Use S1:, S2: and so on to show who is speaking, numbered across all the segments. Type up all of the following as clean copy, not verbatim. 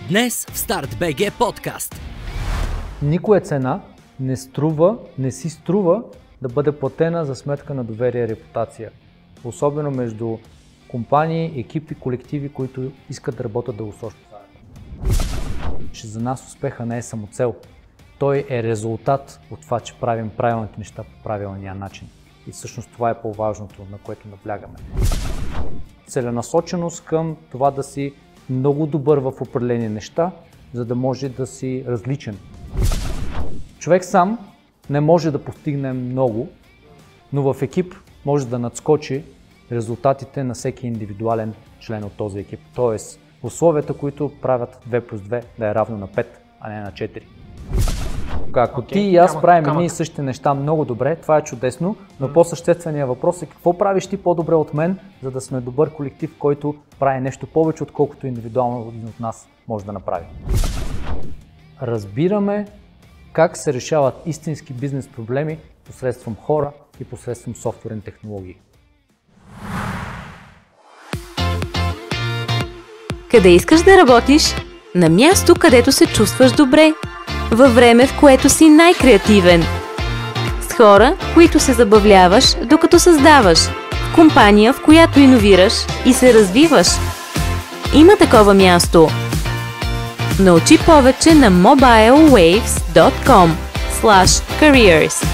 S1: Днес в Старт БГ подкаст.
S2: Никоя цена не си струва да бъде платена за сметка на доверие и репутация. Особено между компании, екипи, колективи, които искат да работят дългосрочно. Че за нас успеха не е самоцел. Той е резултат от това, че правим правилните неща по правилния начин. И всъщност това е по-важното, на което наблягаме. Целенасоченост към това да си много добър в определени неща, за да може да си различен. Човек сам не може да постигне много, но в екип може да надскочи резултатите на всеки индивидуален член от този екип. Тоест, условията, които правят 2+2 да е равно на 5, а не на 4. Ако ти и аз правим едни и същи неща много добре, това е чудесно, но по-същественият въпрос е какво правиш ти по-добре от мен, за да сме добър колектив, който прави нещо повече, отколкото индивидуално един от нас може да направи. Разбираме как се решават истински бизнес проблеми посредством хора и посредством софтуерни технологии.
S3: Къде искаш да работиш? На място, където се чувстваш добре. Във време, в което си най-креативен. С хора, които се забавляваш, докато създаваш. В компания, в която иновираш и се развиваш. Има такова място. Научи повече на mobilewaves.com/careers.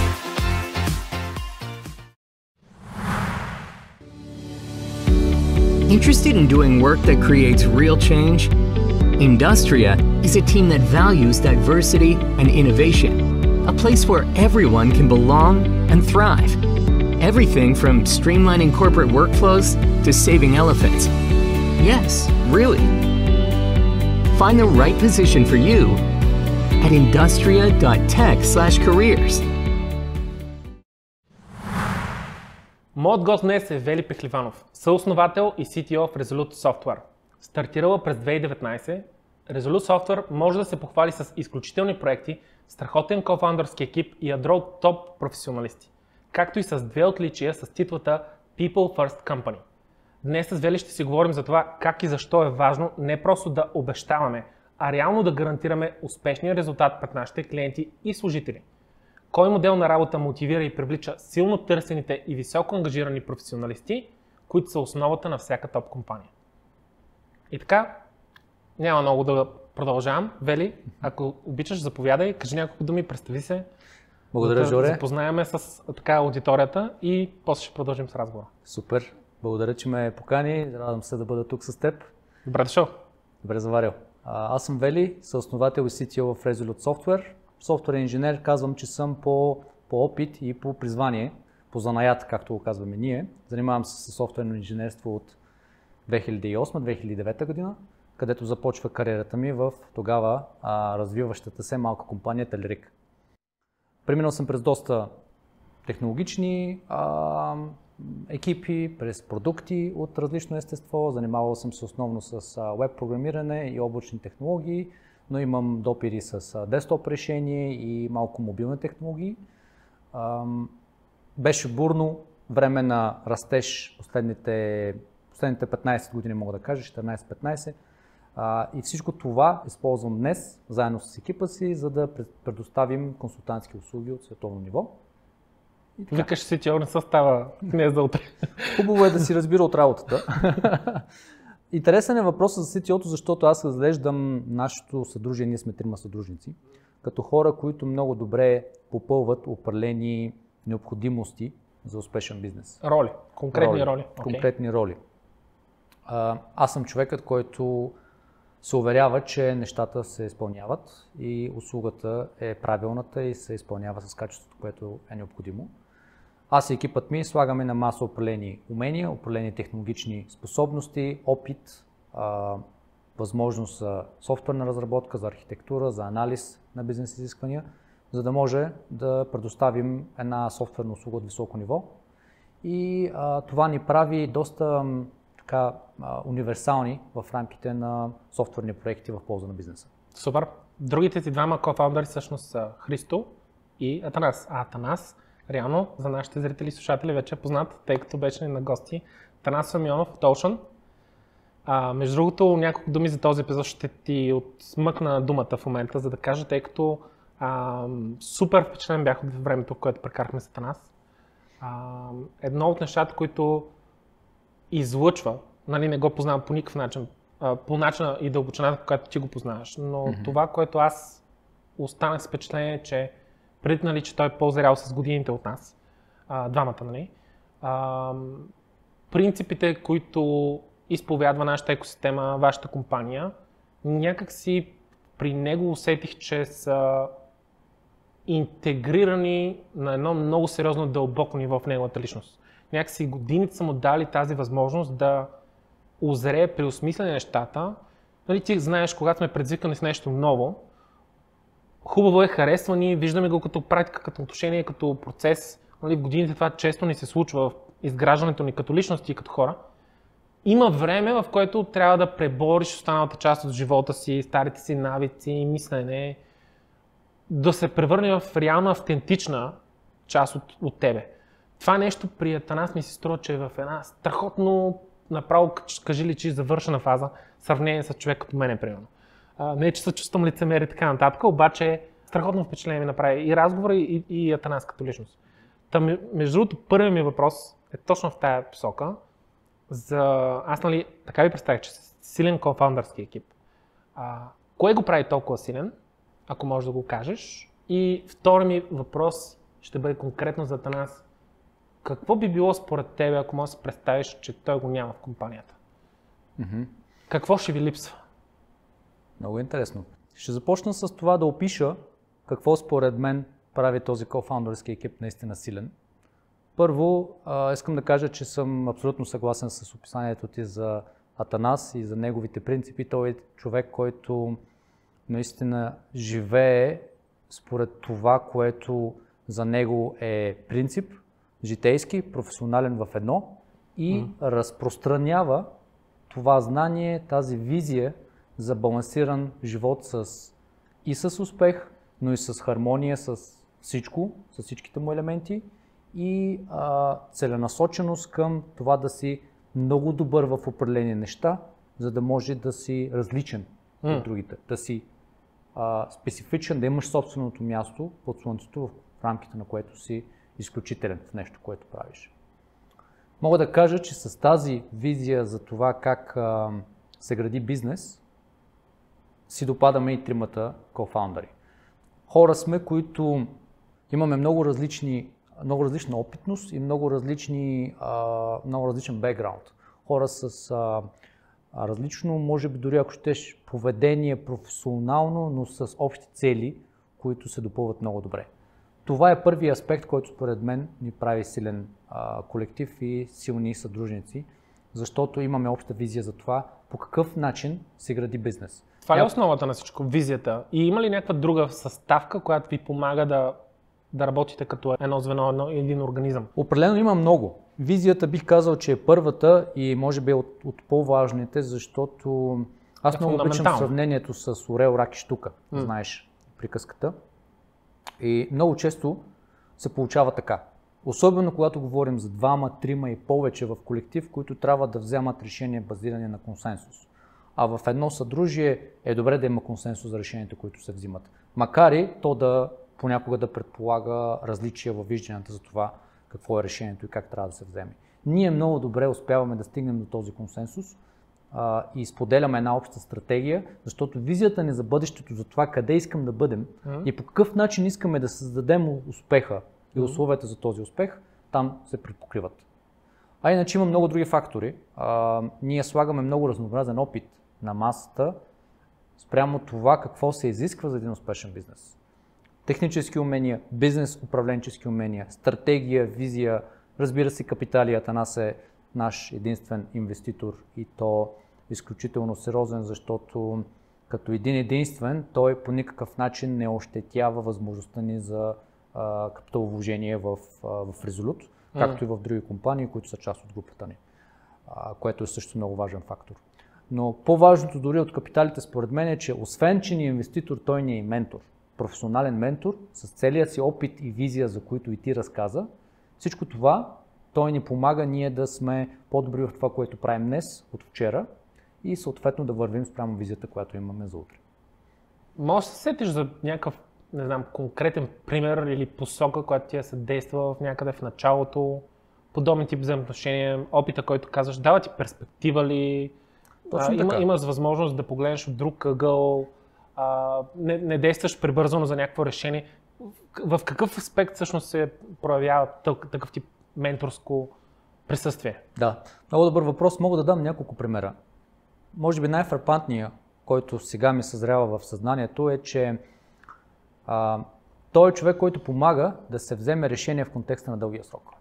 S4: Interested in doing work that creates real change? Industria is a team that values diversity and innovation, a place where everyone can belong and thrive. Everything from streamlining corporate workflows to saving elephants. Yes, really. Find the right position for you at industria.tech/careers.
S5: Моят гост днес е Вели Пехливанов, съосновател и CTO в Resolute Software. Стартирала през 2019, Resolute Software може да се похвали с изключителни проекти, страхотен кофаундърски екип и ядро от топ професионалисти, както и с две отличия с титлата People First Company. Днес с Вели ще си говорим за това как и защо е важно не просто да обещаваме, а реално да гарантираме успешния резултат пред нашите клиенти и служители. Кой модел на работа мотивира и привлича силно търсените и високо ангажирани професионалисти, които са основата на всяка топ компания. И така, няма много да продължавам. Вели, ако обичаш, заповядай, кажи няколко думи, представи се.
S2: Благодаря, Жоре.
S5: Запознаеме с аудиторията и после ще продължим с разговора.
S2: Супер. Благодаря, че ме покани. Радвам се да бъда тук с теб.
S5: Добре дошъл.
S2: Добре заварил. Аз съм Вели, съосновател и CTO в Resolute Software. Софтуерен инженер, казвам, че съм по опит и по призвание, по занаят, както го казваме ние. Занимавам се с софтуерно инженерство от 2008-2009 година, където започва кариерата ми в тогава развиващата се малка компания Telerik. Преминал съм през доста технологични екипи, през продукти от различно естество. Занимавал съм се основно с веб програмиране и облачни технологии, но имам допири с десктоп решение и малко мобилни технологии. Беше бурно време на растеж последните 15 години, мога да кажа, 14-15. И всичко това използвам днес, заедно с екипа си, за да предоставим консултантски услуги от световно ниво.
S5: Викаш си, че не става днес за утре.
S2: Хубаво е да си разбира от работата. Интересен е въпросът за CTO-то, защото аз разглеждам нашето съдружие, ние сме 3 съдружници, като хора, които много добре попълват определени необходимости за успешен бизнес.
S5: Роли, конкретни роли.
S2: Конкретни роли. Аз съм човекът, който се уверява, че нещата се изпълняват и услугата е правилната и се изпълнява с качеството, което е необходимо. Аз и екипът ми слагаме на маса определени умения, определени технологични способности, опит, възможност за софтуерна разработка, за архитектура, за анализ на бизнес изисквания, за да може да предоставим една софтуерна услуга от високо ниво. И това ни прави доста универсални в рамките на софтуерни проекти в полза на бизнеса.
S5: Супер. Другите си двама кофаундъри всъщност са Христо и Атанас. Атанас, реално за нашите зрители и слушатели вече е познат, тъй като беше на гости. Атанас Самионов от Ocean. Между другото, няколко думи за този епизод ще ти отсмъкна думата в момента, за да кажа, тъй като супер впечатлен бях от времето, в което прекарахме с Атанас. Едно от нещата, които излъчва, нали, не го познавам по никакъв начин, по начина и дълбочината, по която ти го познаваш, но това, което аз останах с впечатление, че преди, нали, че той е по-зрял с годините от нас, двамата, нали, принципите, които изповядва нашата екосистема, вашата компания, някак си при него усетих, че са интегрирани на едно много сериозно дълбоко ниво в неговата личност. Някакси годините са му дали тази възможност да озрее при осмислене нещата. Нали, ти знаеш, когато сме предизвикани с нещо ново, хубаво е, харесва ни, виждаме го като практика, като отношение, като процес. Нали, в годините това често ни се случва в изграждането ни като личности и като хора. Има време, в което трябва да пребориш останалата част от живота си, старите си навици, мислене, да се превърне в реално автентична част от тебе. Това нещо при Атанас ми се струва, че е в една страхотно, направо кажи ли, че завършена фаза, в сравнение с човек като мене, примерно. Не, че се чувствам лицемер и така нататък, обаче страхотно впечатление ми направи и разговора, и Атанас като личност. Между другото, първият ми въпрос е точно в тая посока. Аз, нали, така ви представих, че силен кофаундърски екип. Кое го прави толкова силен, ако можеш да го кажеш? И втори ми въпрос ще бъде конкретно за Атанас. Какво би било според тебе, ако можеш да си представиш, че той го няма в компанията? Какво ще ви липсва?
S2: Много интересно. Ще започна с това да опиша какво според мен прави този кофаундърски екип наистина силен. Първо, искам да кажа, че съм абсолютно съгласен с описанието ти за Атанас и за неговите принципи. Той е човек, който наистина живее според това, което за него е принцип, житейски, професионален в едно и разпространява това знание, тази визия за балансиран живот и с успех, но и с хармония с всичко, с всичките му елементи и целенасоченост към това да си много добър в определени неща, за да може да си различен от другите, да си специфичен, да имаш собственото място под слънцето, в рамките на което си изключителен в нещо, което правиш. Мога да кажа, че с тази визия за това как се гради бизнес, си допадаме и тримата кофаундъри. Хора сме, които имаме много различна опитност и много различен бекграунд. Хора с различно, може би дори ако щеш, поведение професионално, но с общи цели, които се допълват много добре. Това е първият аспект, който според мен ни прави силен колектив и силни съдружници, защото имаме обща визия за това по какъв начин се гради бизнес.
S5: Това е основата на всичко, визията. И има ли някаква друга съставка, която ви помага да работите като едно звено, един организъм?
S2: Определено има много. Визията бих казал, че е първата и може би от по-важните, защото аз много обичам сравнението с орел, рак и щука, знаеш приказката. И много често се получава така. Особено когато говорим за двама, трима и повече в колектив, които трябва да вземат решение базиране на консенсус. А в едно съдружие е добре да има консенсус за решенията, които се взимат. Макар и то понякога да предполага различия във вижданията за това какво е решението и как трябва да се вземе. Ние много добре успяваме да стигнем до този консенсус и споделяме една обща стратегия, защото визията ни за бъдещето, за това къде искам да бъдем и по какъв начин искаме да създадем успеха и условията за този успех, там се припокриват. А иначе има много други фактори. Ние слагаме много разнообразен опит на масата спрямо това какво се изисква за един успешен бизнес. Технически умения, бизнес управленчески умения, стратегия, визия, разбира се капитали. Атанас е наш единствен инвеститор и то изключително сериозен, защото като един единствен той по никакъв начин не ощетява възможността ни за капиталовложение в Resolute, както и в други компании, които са част от групата ни, което е също много важен фактор. Но по-важното дори от капиталите според мен е, че освен, че ни е инвеститор, той ни е и ментор. Професионален ментор с целия си опит и визия, за които и ти разказа. Всичко това той ни помага ние да сме по-добри в това, което правим днес, от вчера и съответно да вървим спрямо визията, която имаме за утре.
S5: Може да се сетиш за някакъв, не знам, конкретен пример или посока, която ти е съдейства в някъде в началото, подобен тип взаимоотношения, опита, който казваш, дава ти перспектива ли? Имаш възможност да погледнеш от друг ъгъл, не действаш прибързано за някакво решение. В какъв аспект всъщност се проявява такъв тип менторско присъствие?
S2: Да, много добър въпрос. Мога да дам няколко примера. Може би най-фрапантният, който сега ми съзрява в съзнанието е, че той е човек, който помага да се вземе решение в контекста на дългия срок.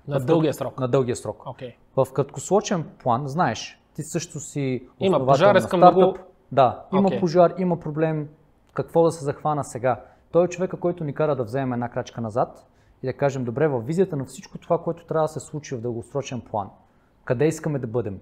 S5: На дългия срок?
S2: На дългия срок.
S5: Okay.
S2: В краткосрочен план, знаеш, ти също си
S5: има пожар,
S2: на
S5: искам
S2: стартъп. Да, има
S5: Okay.
S2: пожар, има проблем, какво да се захвана сега. Той е човека, който ни кара да вземем една крачка назад и да кажем, добре, във визията на всичко това, което трябва да се случи в дългосрочен план, къде искаме да бъдем,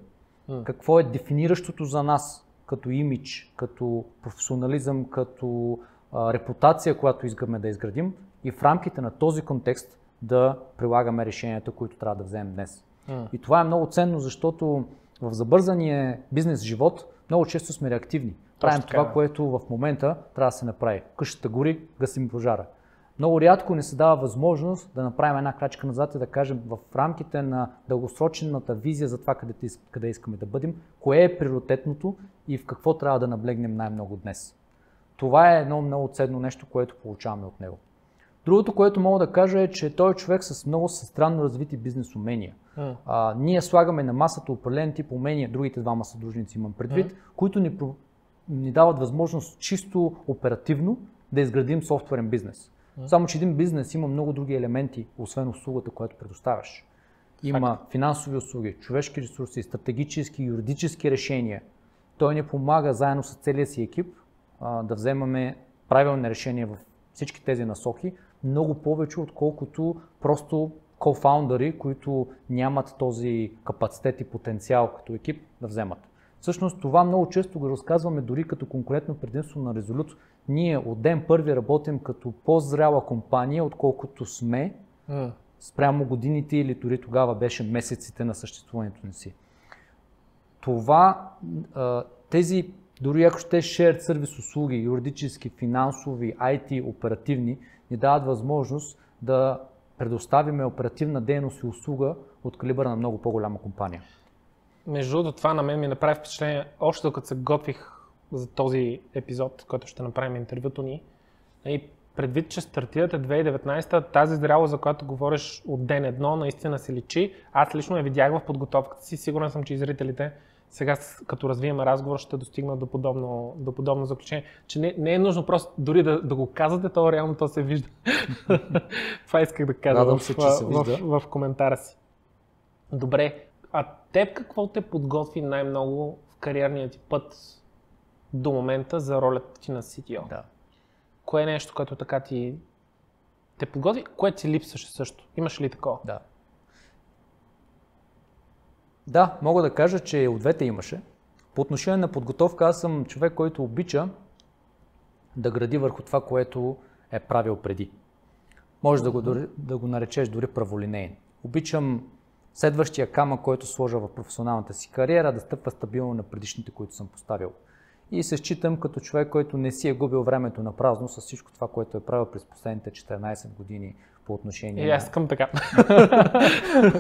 S2: какво е дефиниращото за нас като имидж, като професионализъм, като репутация, която искаме да изградим и в рамките на този контекст да прилагаме решенията, които трябва да вземем днес. И това е много ценно, защото в забързания бизнес живот много често сме реактивни. Правим това, което в момента трябва да се направи. Къщата гори, гасим пожара. Много рядко не се дава възможност да направим една крачка назад и да кажем в рамките на дългосрочната визия за това къде искаме да бъдем, кое е приоритетното и в какво трябва да наблегнем най-много днес. Това е едно много ценно нещо, което получаваме от него. Другото, което мога да кажа е, че той е човек с много странно развити бизнес умения. Ние слагаме на масата определен тип умения, другите двама съдружници имам предвид, които ни дават възможност чисто оперативно да изградим софтуерен бизнес. Само че един бизнес има много други елементи, освен услугата, която предоставяш. Има финансови услуги, човешки ресурси, стратегически, юридически решения. Той ни помага заедно с целия си екип да вземаме правилни решения в всички тези насоки, много повече отколкото просто кофаундъри, които нямат този капацитет и потенциал като екип да вземат. Всъщност това много често го разказваме дори като конкурентно предимство на Resolute. Ние от ден първи работим като по-зряла компания, отколкото сме спрямо годините или дори тогава беше месеците на съществуването ни си. Това, тези дори ако ще shared сервис услуги, юридически, финансови, IT, оперативни, ни дават възможност да предоставиме оперативна дейност и услуга от калибъра на много по-голяма компания.
S5: Между другото, това на мен ми направи впечатление, още докато се готвих за този епизод, който ще направим интервюто ни. И предвид, че стартирате 2019, тази зрялост, за която говориш от ден едно, наистина се личи. Аз лично я видях в подготовката си, сигурен съм, че и зрителите сега, като развиваме разговор, ще достигнат до подобно заключение, че не е нужно просто дори да го казвате, то реално то се вижда. Това исках да кажа в коментара си. Добре, а теб какво те подготви най-много в кариерния ти път до момента за ролята ти на CTO?
S2: Да.
S5: Кое е нещо, което така ти те подготви, което ти липсваше също? Имаш ли такова?
S2: Да. Да, мога да кажа, че от двете имаше. По отношение на подготовка, аз съм човек, който обича да гради върху това, което е правил преди. Може да го наречеш дори праволинейен. Обичам следващия камък, който сложа в професионалната си кариера, да стъпва стабилно на предишните, които съм поставил. И се считам като човек, който не си е губил времето на празно с всичко това, което е правил през последните 14 години по отношение
S5: аз искам така.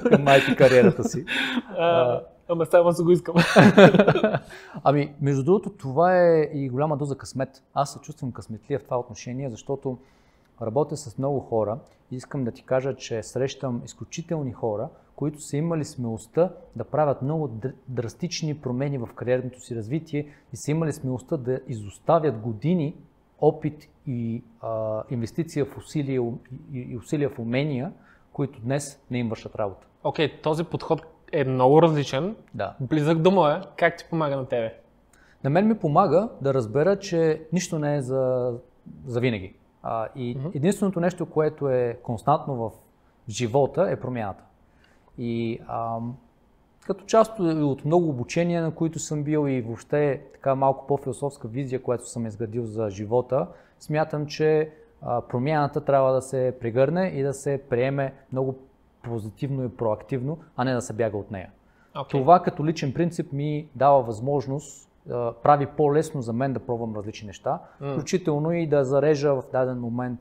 S2: към IT кариерата си.
S5: Ама само се го искам.
S2: Ами, между другото, това е и голяма доза късмет. Аз се чувствам късметлия в това отношение, защото работя с много хора и искам да ти кажа, че срещам изключителни хора, които са имали смелостта да правят много драстични промени в кариерното си развитие и са имали смелостта да изоставят години опит и инвестиция в усилия в умения, които днес не им вършат работа.
S5: Окей, този подход е много различен, близък до моя. Как ти помага на тебе?
S2: На мен ми помага да разбера, че нищо не е за винаги. Единственото нещо, което е константно в живота, е промяната. И като част от много обучения, на които съм бил и въобще така малко по-философска визия, която съм изградил за живота, смятам, че промяната трябва да се прегърне и да се приеме много позитивно и проактивно, а не да се бяга от нея. Това като личен принцип ми дава възможност, прави по-лесно за мен да пробвам различни неща, включително и да зарежа в даден момент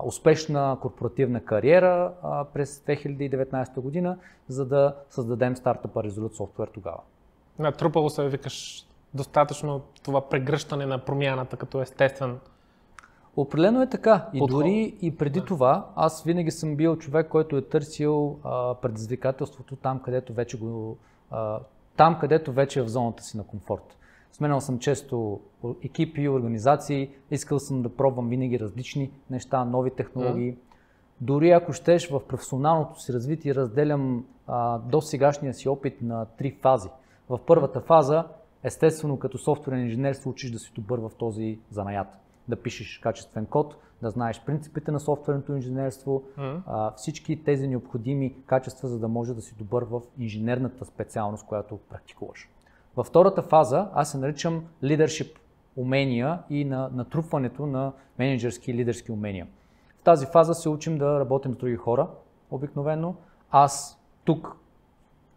S2: успешна корпоративна кариера през 2019 година, за да създадем стартъпа Resolute Software тогава.
S5: Натрупало се, викаш, достатъчно това прегръщане на промяната като естествен.
S2: Определено е така. И дори и преди това, аз винаги съм бил човек, който е търсил предизвикателството там, където вече е в зоната си на комфорт. Сменял съм често екипи, организации, искал съм да пробвам винаги различни неща, нови технологии. Дори ако щеш в професионалното си развитие, разделям до сегашния си опит на 3 фази. В първата фаза, естествено като софтуерен инженер се учиш да си добър в този занаят. Да пишеш качествен код, да знаеш принципите на софтуерното инженерство, всички тези необходими качества, за да може да си добър в инженерната специалност, която практикуваш. Във втората фаза аз се наричам leadership умения и на натрупването на менеджерски и лидерски умения. В тази фаза се учим да работим с други хора, обикновено. Аз тук,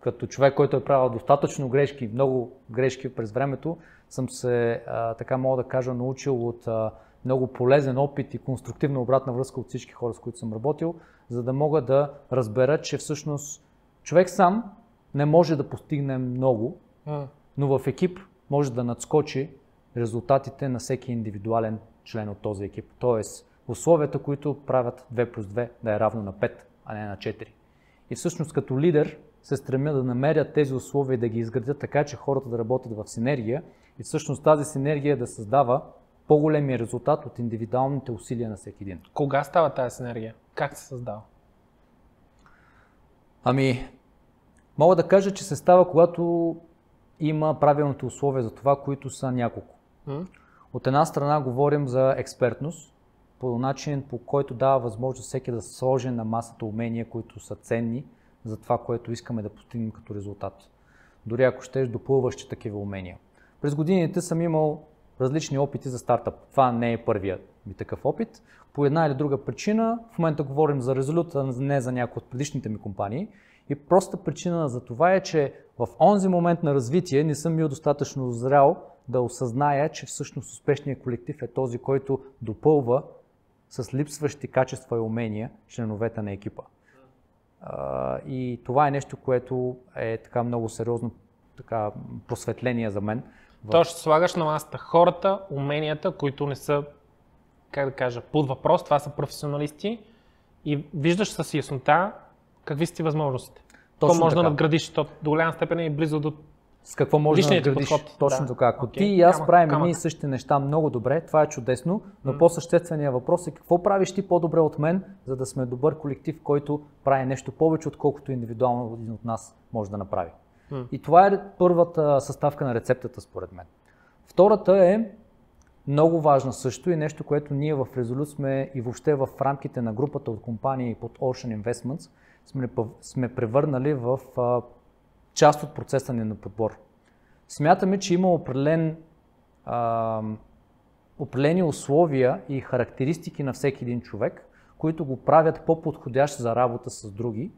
S2: като човек, който е правил достатъчно грешки, много грешки през времето, съм се, така мога да кажа, научил от много полезен опит и конструктивна обратна връзка от всички хора, с които съм работил, за да мога да разбера, че всъщност човек сам не може да постигне много, но в екип може да надскочи резултатите на всеки индивидуален член от този екип. Тоест, условията, които правят 2+2 да е равно на 5, а не на 4. И всъщност като лидер се стремя да намерят тези условия и да ги изградят така, че хората да работят в синергия и всъщност тази синергия да създава по-големия резултат от индивидуалните усилия на всеки един.
S5: Кога става тази синергия? Как се създава?
S2: Мога да кажа, че се става, когато има правилните условия за това, които са няколко. От една страна говорим за експертност, по начин, по който дава възможност всеки да сложи на масата умения, които са ценни за това, което искаме да постигнем като резултат. Дори ако щеш, допълващи такива умения. През годините съм имал различни опити за стартъп. Това не е първият ми такъв опит. По една или друга причина, в момента говорим за Resolute, а не за някои от предишните ми компании. И простата причина за това е, че в онзи момент на развитие не съм бил достатъчно зрял да осъзная, че всъщност успешният колектив е този, който допълва с липсващи качества и умения членовете на екипа. И това е нещо, което е така много сериозно просветление за мен.
S5: То ще слагаш на масата хората, уменията, които не са, как да кажа, под въпрос, това са професионалисти и виждаш с яснота какви са ти възможностите. Какво може да надградиш, до голяма степен и близо до
S2: с какво може да надградиш.
S5: Подход.
S2: Точно така. Ако ти и аз правим едни и същи неща много добре, това е чудесно, но по-същественият въпрос е какво правиш ти по-добре от мен, за да сме добър колектив, който прави нещо повече, отколкото индивидуално един от нас може да направи. И това е първата съставка на рецептата, според мен. Втората е много важна също и нещо, което ние в Resolute сме и въобще в рамките на групата от компании под Ocean Investments сме превърнали в част от процеса ни на подбор. Смятаме, че има определени условия и характеристики на всеки един човек, които го правят по-подходящ за работа с други.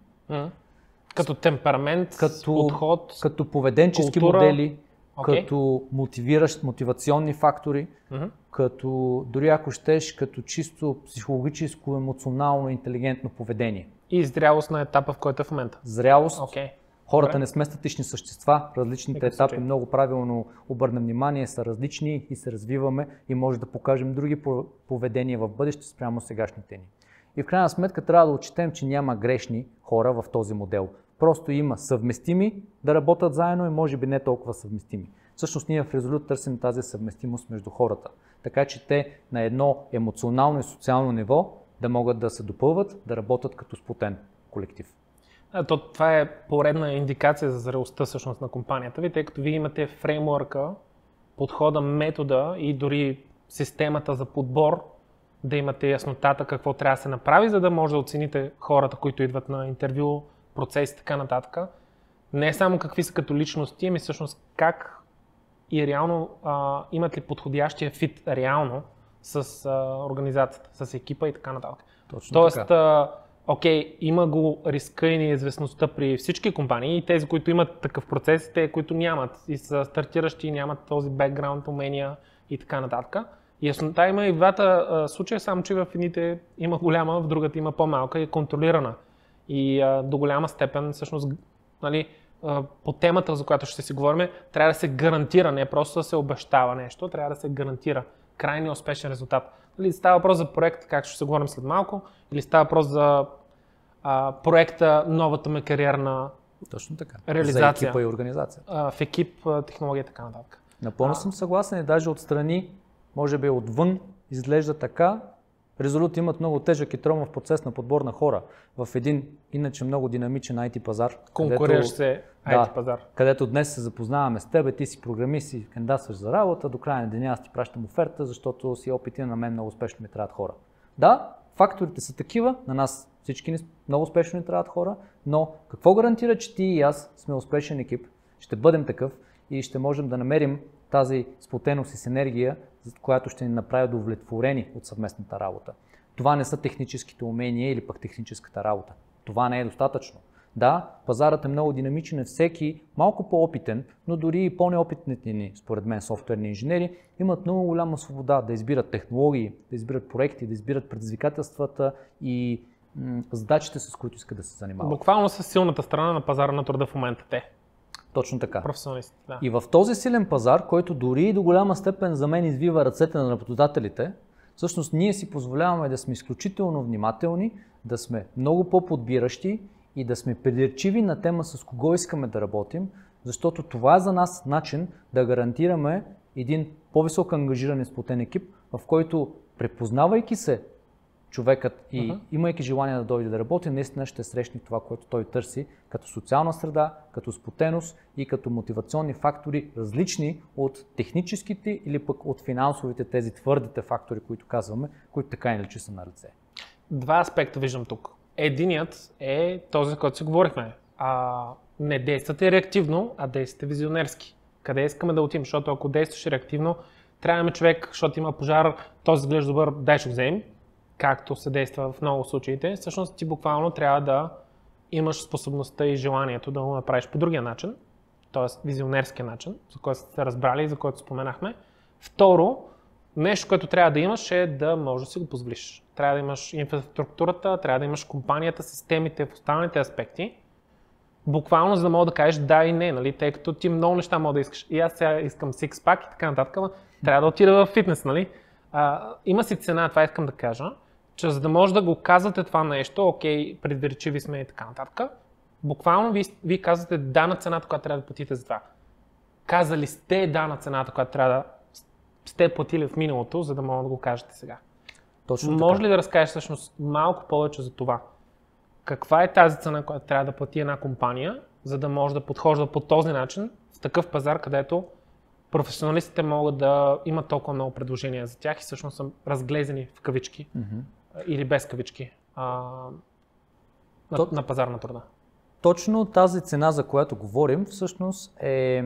S5: Като темперамент, подход,
S2: като поведенчески
S5: култура,
S2: модели, като мотивационни фактори, като дори ако щеш, като чисто психологическо, емоционално, интелигентно поведение.
S5: И зрялост на етапа, в който е в момента.
S2: Зрялост. Хората не сме статични същества, различните етапи, много правилно обърнем внимание, са различни и се развиваме и може да покажем други поведения в бъдеще спрямо сегашните ни. И в крайна сметка трябва да отчетем, че няма грешни хора в този модел. Просто има съвместими да работят заедно и може би не толкова съвместими. Всъщност ние в Resolute търсим тази съвместимост между хората, така че те на едно емоционално и социално ниво да могат да се допълват, да работят като сплотен колектив.
S5: Това е поредна индикация за зрелостта всъщност на компанията ви, тъй като вие имате фреймворка, подхода, метода и дори системата за подбор, да имате яснотата какво трябва да се направи, за да може да оцените хората, които идват на интервю, процес и така нататък. Не само какви са като личности, ами всъщност как и реално имат ли подходящия фит реално с организацията, с екипа и така нататък.
S2: Точно
S5: Тоест,
S2: така.
S5: окей, има го риска и неизвестността при всички компании и тези, които имат такъв процес, те, които нямат и са стартиращи, нямат този бекграунд, умения и така нататък. Яснота има и в двата случая, само че в едните има голяма, в другата има по-малка и контролирана. И до голяма степен, всъщност, нали, по темата, за която ще си говорим, трябва да се гарантира, не просто да се обещава нещо, трябва да се гарантира крайния успешен резултат. Нали, става въпрос за проект, както ще се говорим след малко, или става въпрос за проекта, новата ми кариерна
S2: Точно така.
S5: реализация.
S2: За екипа и организацията.
S5: В екип, технология и така нататък.
S2: Напълно съм съгласен и даже отстрани, може би отвън, изглежда така. Резолют имат много тежък и тромав процес на подбор на хора в един иначе много динамичен IT пазар.
S5: Конкуриращ се IT пазар.
S2: Където днес се запознаваме с теб, ти си програмист и кандидатстваш за работа, до края на деня аз ти пращам оферта, защото си опити на мен много успешно ми трябват хора. Да, факторите са такива, на нас всички много успешно ни трябват хора, но какво гарантира, че ти и аз сме успешен екип, ще бъдем такъв и ще можем да намерим тази сплотеност и синергия, която ще ни направи удовлетворени от съвместната работа. Това не са техническите умения или пък техническата работа. Това не е достатъчно. Да, пазарът е много динамичен, всеки малко по-опитен, но дори и по-неопитните ни, според мен, софтуерни инженери имат много голяма свобода да избират технологии, да избират проекти, да избират предизвикателствата и задачите, с които искат да се занимават.
S5: Буквално с силната страна на пазара на труда в момента те.
S2: Точно така.
S5: Професионалисти, да.
S2: И в този силен пазар, който дори и до голяма степен за мен извива ръцете на работодателите, всъщност ние си позволяваме да сме изключително внимателни, да сме много по-подбиращи и да сме придирчиви на тема с кого искаме да работим, защото това е за нас начин да гарантираме един по-високо ангажиран и сплотен екип, в който, препознавайки се човекът и имайки желание да дойде да работи, наистина ще срещне това, което той търси като социална среда, като сплотеност и като мотивационни фактори, различни от техническите или пък от финансовите, тези твърдите фактори, които казваме, които така иначе са на ръце.
S5: Два аспекта виждам тук. Единият е този, за който си говорихме. Не действате реактивно, а действате визионерски. Къде искаме да отидем? Защото ако действаш реактивно, трябва да има човек, защото има пожар, този изглежда добър, дай ще вземем, както се действа в много случаите. Всъщност ти буквално трябва да имаш способността и желанието да го направиш по другия начин, т.е. визионерския начин, за който сте разбрали и за който споменахме. Второ, нещо, което трябва да имаш е да можеш да си го позволиш. Трябва да имаш инфраструктурата, трябва да имаш компанията, системите в останалите аспекти. Буквално, за да мога да кажеш да и не, нали? Тъй като ти много неща мога да искаш. И аз сега искам сикспак и така нататък, но трябва да отида в фитнес, нали? Има си цена, това искам да кажа, че за да може да го казвате това нещо, окей, предвирчиви сме и така нататък, буквално вие казвате да на цената, която трябва да платите за това. Казали сте да на цената, която трябва да сте платили в миналото, за да мога да го кажете сега.
S2: Точно
S5: може ли да разкажеш всъщност малко повече за това? Каква е тази цена, която трябва да плати една компания, за да може да подхожда по този начин в такъв пазар, където професионалистите могат да имат толкова много предложения за тях и всъщност са разглезени в кавички или без кавички на пазар на труда?
S2: Точно тази цена, за която говорим, всъщност е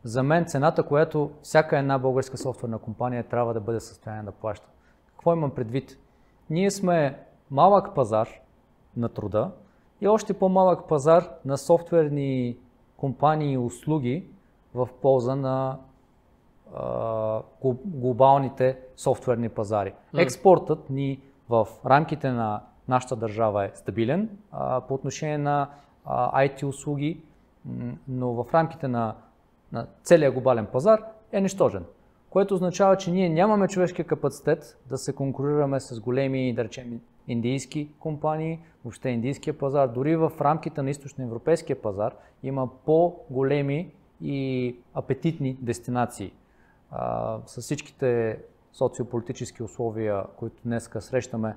S2: за мен цената, която всяка една българска софтуерна компания трябва да бъде в състояние да плаща. Какво имам предвид? Ние сме малък пазар на труда и още по-малък пазар на софтуерни компании и услуги в полза на глобалните софтуерни пазари. Експортът ни в рамките на нашата държава е стабилен по отношение на IT услуги, но в рамките на целия глобален пазар е нищожен. Което означава, че ние нямаме човешкия капацитет да се конкурираме с големи, да речем, индийски компании, въобще индийския пазар. Дори в рамките на източноевропейския пазар има по-големи и апетитни дестинации. С всичките социополитически условия, които днес срещаме,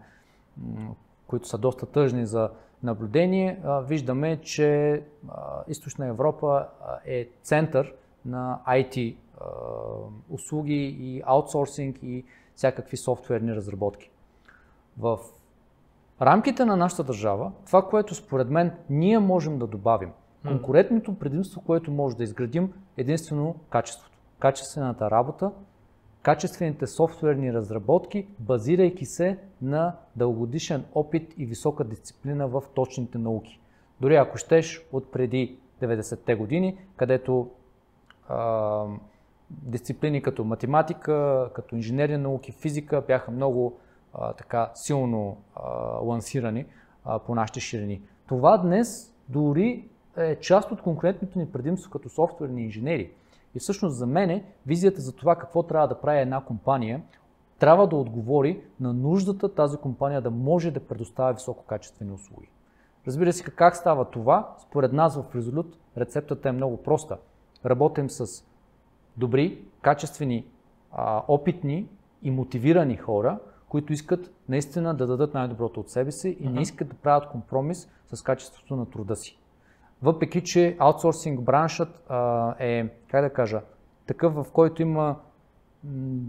S2: които са доста тъжни за наблюдение, виждаме, че Източна Европа е център на IT услуги и аутсорсинг и всякакви софтуерни разработки. В рамките на нашата държава, това, което според мен ние можем да добавим, конкурентното предимство, което може да изградим, единствено качеството. Качествената работа, качествените софтуерни разработки, базирайки се на дългогодишен опит и висока дисциплина в точните науки. Дори ако щеш от преди 90-те години, където дисциплини като математика, като инженерни науки, физика бяха много така силно лансирани по нашите ширини. Това днес дори е част от конкурентното ни предимство като софтуерни инженери. И всъщност за мен визията за това какво трябва да прави една компания трябва да отговори на нуждата тази компания да може да предоставя висококачествени услуги. Разбира се, как става това? Според нас в Resolute рецептата е много проста. Работим с добри, качествени, опитни и мотивирани хора, които искат наистина да дадат най-доброто от себе си и не искат да правят компромис с качеството на труда си. Въпреки че аутсорсинг браншът е, как да кажа, такъв, в който има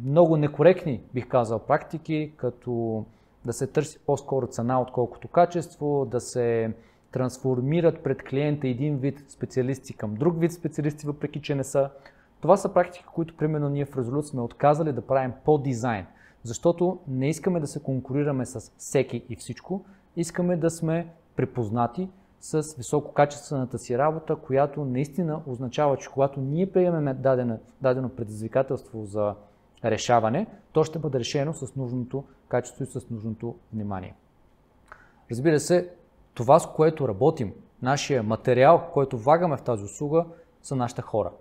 S2: много некоректни, бих казал, практики, като да се търси по-скоро цена, отколкото качество, да се трансформират пред клиента един вид специалисти към друг вид специалисти, въпреки че не са. Това са практики, които примерно ние в Resolute сме отказали да правим по дизайн, защото не искаме да се конкурираме с всеки и всичко, искаме да сме припознати с висококачествената си работа, която наистина означава, че когато ние приемем дадено предизвикателство за решаване, то ще бъде решено с нужното качество и с нужното внимание. Разбира се, това, с което работим, нашия материал, който влагаме в тази услуга, са нашите хора.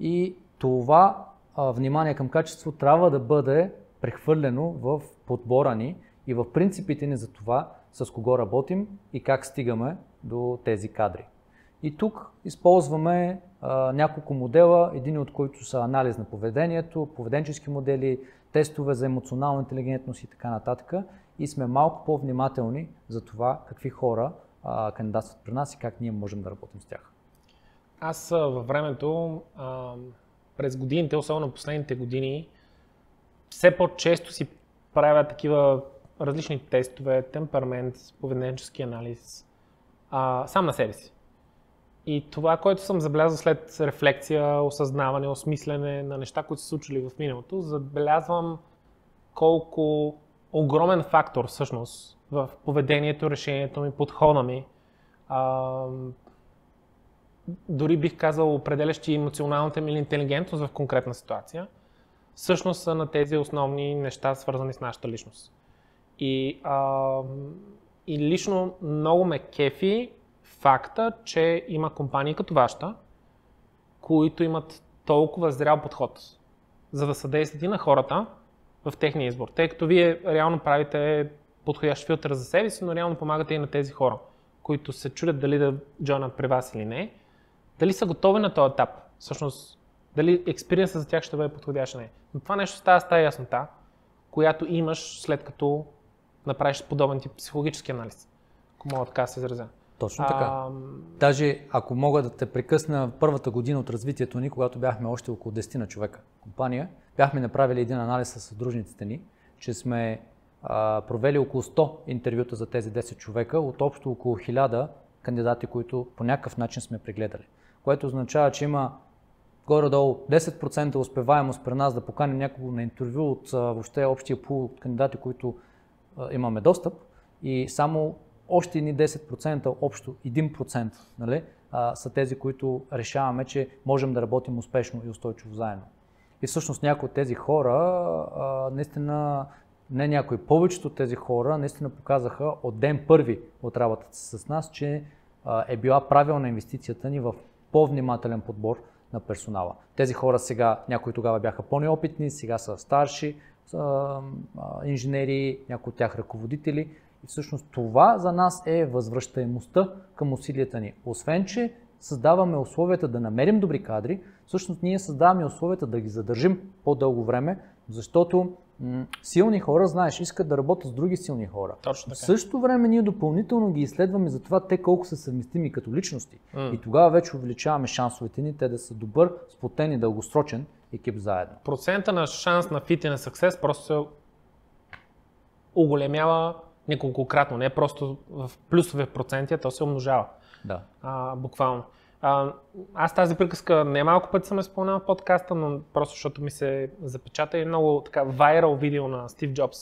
S2: И това внимание към качество трябва да бъде прехвърлено в подбора ни и в принципите ни за това, с кого работим и как стигаме до тези кадри. И тук използваме няколко модела, един от които са анализ на поведението, поведенчески модели, тестове за емоционална интелигентност и така нататък. И сме малко по-внимателни за това какви хора кандидатстват при нас и как ние можем да работим с тях.
S5: Аз във времето, през годините, особено последните години, все по-често си правя такива различни тестове, темперамент, поведенчески анализ, сам на себе си. И това, което съм забелязал след рефлексия, осъзнаване, осмислене на неща, които са случили в миналото, забелязвам колко огромен фактор всъщност в поведението, решението ми, подхода ми, дори бих казал определящи емоционалната ми интелигентност в конкретна ситуация, всъщност са на тези основни неща, свързани с нашата личност. И лично много ме кефи факта, че има компании като вашата, които имат толкова зрял подход, за да съдействат и на хората в техния избор. Тъй като вие реално правите подходящ филтър за себе си, но реално помагате и на тези хора, които се чудят дали да джойнат при вас или не, дали са готови на този етап, всъщност дали експириенсът за тях ще бъде подходящ или не. Но това нещо става с тази яснота, която имаш след като направиш подобен тип психологически анализ, ако мога така да се изразя.
S2: Точно така. Даже ако мога да те прекъсна първата година от развитието ни, когато бяхме още около 10 на човека компания, бяхме направили един анализ с съдружниците ни, че сме провели около 100 интервюта за тези 10 човека от общо около 1000 кандидати, които по някакъв начин сме прегледали. Което означава, че има горе-долу 10% успеваемост при нас да поканим някого на интервю от въобще общия пул от кандидати, които имаме достъп, и само още едни 10%, общо 1%, нали, са тези, които решаваме, че можем да работим успешно и устойчиво заедно. И всъщност някои от тези хора, наистина, не някои, повечето от тези хора наистина показаха от ден първи от работата си с нас, че е била правилна инвестицията ни в по-внимателен подбор на персонала. Тези хора сега, някои тогава бяха по-неопитни, сега са старши инженери, някои от тях ръководители. И всъщност това за нас е възвръщаемостта към усилията ни. Освен, че създаваме условията да намерим добри кадри, всъщност ние създаваме условията да ги задържим по-дълго време, защото силни хора, знаеш, искат да работят с други силни хора.
S5: Точно така.
S2: В същото време ние допълнително ги изследваме за това те колко са съвместими като личности. И тогава вече увеличаваме шансовете ни те да са добър, сплотен и дългосрочен екип заедно.
S5: Процента на шанс на фит и на съксес просто се оголемява неколкократно, не просто в плюсове проценти, а то се умножава.
S2: Да.
S5: Буквално. Аз тази приказка немалко пъти съм изпълнял в подкаста, но просто защото ми се запечата и много така вайрал видео на Стив Джобс,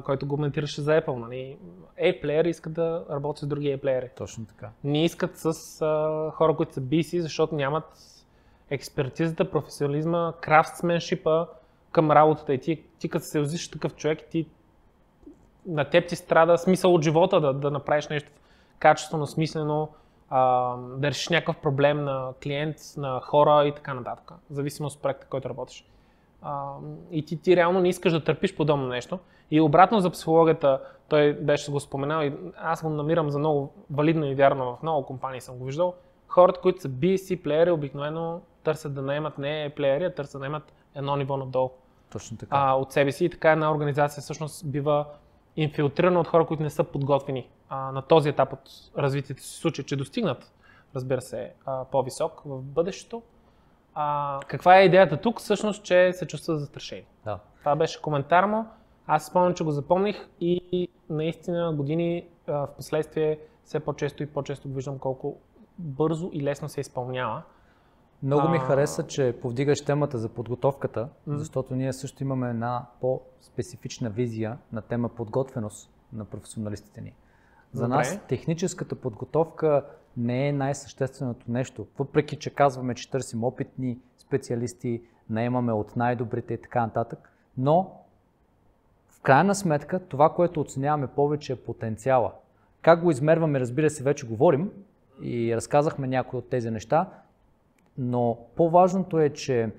S5: който го коментираше за Apple. Нали? A-плеери искат да работят с други A-плеери.
S2: Точно така.
S5: Не искат с хора, които са BC, защото нямат експертизата, професионализма, крафтсменшипа към работата. И ти като се взиш такъв човек, на теб ти страда смисъл от живота да направиш нещо качествено, смислено, да решиш някакъв проблем на клиент, на хора и така нататък, в зависимост от проекта, който работиш. И ти реално не искаш да търпиш подобно нещо. И обратно за психологията, той беше го споменал и аз го намирам за много валидно и вярно, в много компании съм го виждал. Хората, които са BC плеери, обикновено търсят да наемат не плеери, а търсят да наемат едно ниво надолу.
S2: Точно така.
S5: От себе си и така една организация всъщност бива инфилтрирана от хора, които не са подготвени на този етап от развитието си, в случай, че достигнат, разбира се, по-висок в бъдещето. Каква е идеята тук? Всъщност, че се чувства застрашени.
S2: Да.
S5: Това беше коментар му. Аз спомням, че го запомних и наистина години в последствие все по-често и по-често виждам колко бързо и лесно се изпълнява.
S2: Много ми хареса, че повдигаш темата за подготовката, защото ние също имаме една по-специфична визия на тема подготвеност на професионалистите ни. За нас техническата подготовка не е най-същественото нещо, въпреки че казваме, че търсим опитни специалисти, наемаме от най-добрите и така нататък, но в крайна сметка това, което оценяваме повече е потенциала. Как го измерваме, разбира се, вече говорим и разказахме някои от тези неща, но по-важното е, че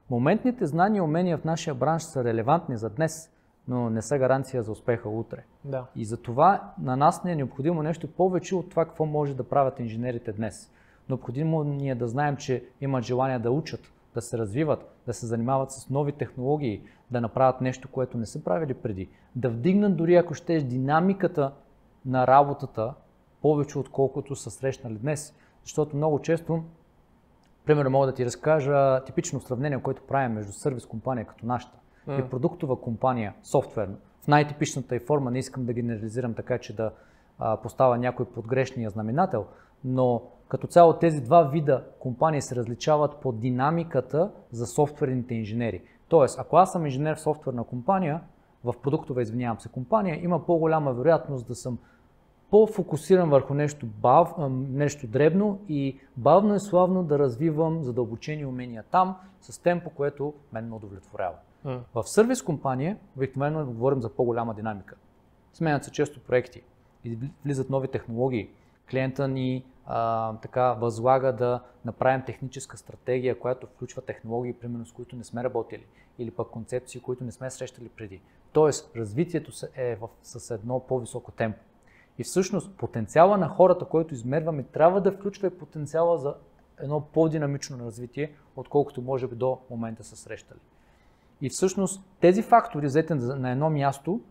S2: моментните знания и умения в нашия бранш са релевантни за днес, но не са гаранция за успеха утре.
S5: Да.
S2: И за това на нас не е необходимо нещо повече от това, какво може да правят инженерите днес. Необходимо ни е да знаем, че имат желание да учат, да се развиват, да се занимават с нови технологии, да направят нещо, което не са правили преди. Да вдигнат дори, ако щеш, динамиката на работата повече, отколкото са срещнали днес. Защото много често, примерно мога да ти разкажа типично сравнение, което правим между сервис компания като нашата и продуктова компания, софтуерна. В най-типичната й форма, не искам да генерализирам така, че да поставя някой под грешния знаменател, но като цяло тези два вида компании се различават по динамиката за софтуерните инженери. Тоест, ако аз съм инженер в софтуерна компания, в продуктова, компания, има по-голяма вероятност да съм по-фокусиран върху нещо дребно и бавно и славно да развивам задълбочени умения там с темпо, което мен ме удовлетворява. В сервис компания обикновено говорим за по-голяма динамика. Сменят се често проекти, влизат нови технологии. Клиента ни възлага да направим техническа стратегия, която включва технологии, примерно с които не сме работили, или пък концепции, които не сме срещали преди. Тоест, развитието е с едно по-високо темпо. И всъщност потенциала на хората, който измерваме, трябва да включва и потенциала за едно по-динамично развитие, отколкото може би до момента са срещали. И всъщност тези фактори, взети на едно място,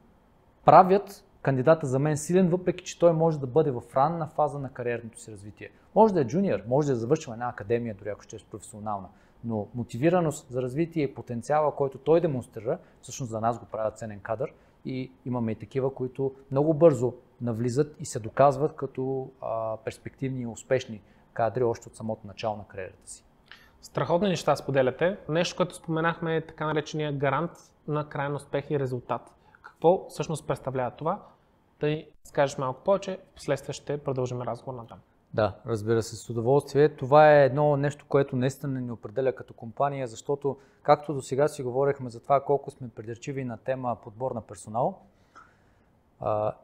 S2: правят кандидата за мен силен, въпреки че той може да бъде в ранна фаза на кариерното си развитие. Може да е джуниор, може да е завършил една академия, дори ако ще е професионална, но мотивираност за развитие и потенциала, който той демонстрира, всъщност за нас го правят ценен кадър и имаме и такива, които много бързо навлизат и се доказват като перспективни и успешни кадри още от самото начало на кариерата си. Страхотни
S5: неща споделяте. Нещо, което споменахме, е така наречения гарант на крайен успех и резултат. Какво всъщност представлява това? Да скажеш малко повече, впоследствие ще продължим разговор на там.
S2: Да, разбира се, с удоволствие. Това е едно нещо, което наистина ни определя като компания, защото както до сега си говорихме за това колко сме придирчиви на тема подбор на персонал,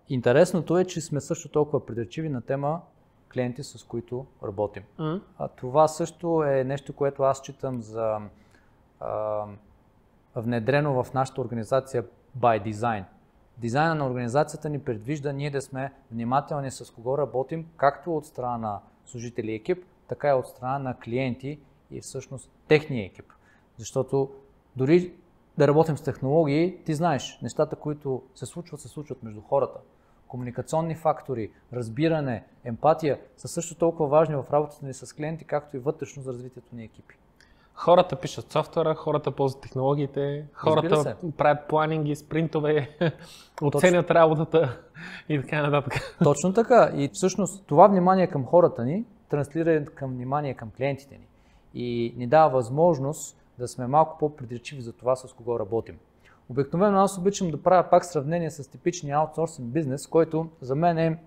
S2: интересното е, че сме също толкова придирчиви на тема клиенти, с които работим. Това също е нещо, което аз считам за внедрено в нашата организация by design. Дизайна на организацията ни предвижда ние да сме внимателни с кого работим, както от страна на служители и екип, така и от страна на клиенти и всъщност техния екип. Защото дори да работим с технологии, ти знаеш, нещата, които се случват между хората. Комуникационни фактори, разбиране, емпатия са също толкова важни в работата ни с клиенти, както и вътрешно за развитието ни екипи.
S5: Хората пишат софтуера, хората ползват технологиите, хората правят планинги, спринтове, оценят работата и така нататък.
S2: Точно така. И всъщност това внимание към хората ни транслира към внимание към клиентите ни и ни дава възможност да сме малко по-придирчиви за това с кого работим. Обикновено аз обичам да правя пак сравнение с типичния аутсорсинг бизнес, който за мен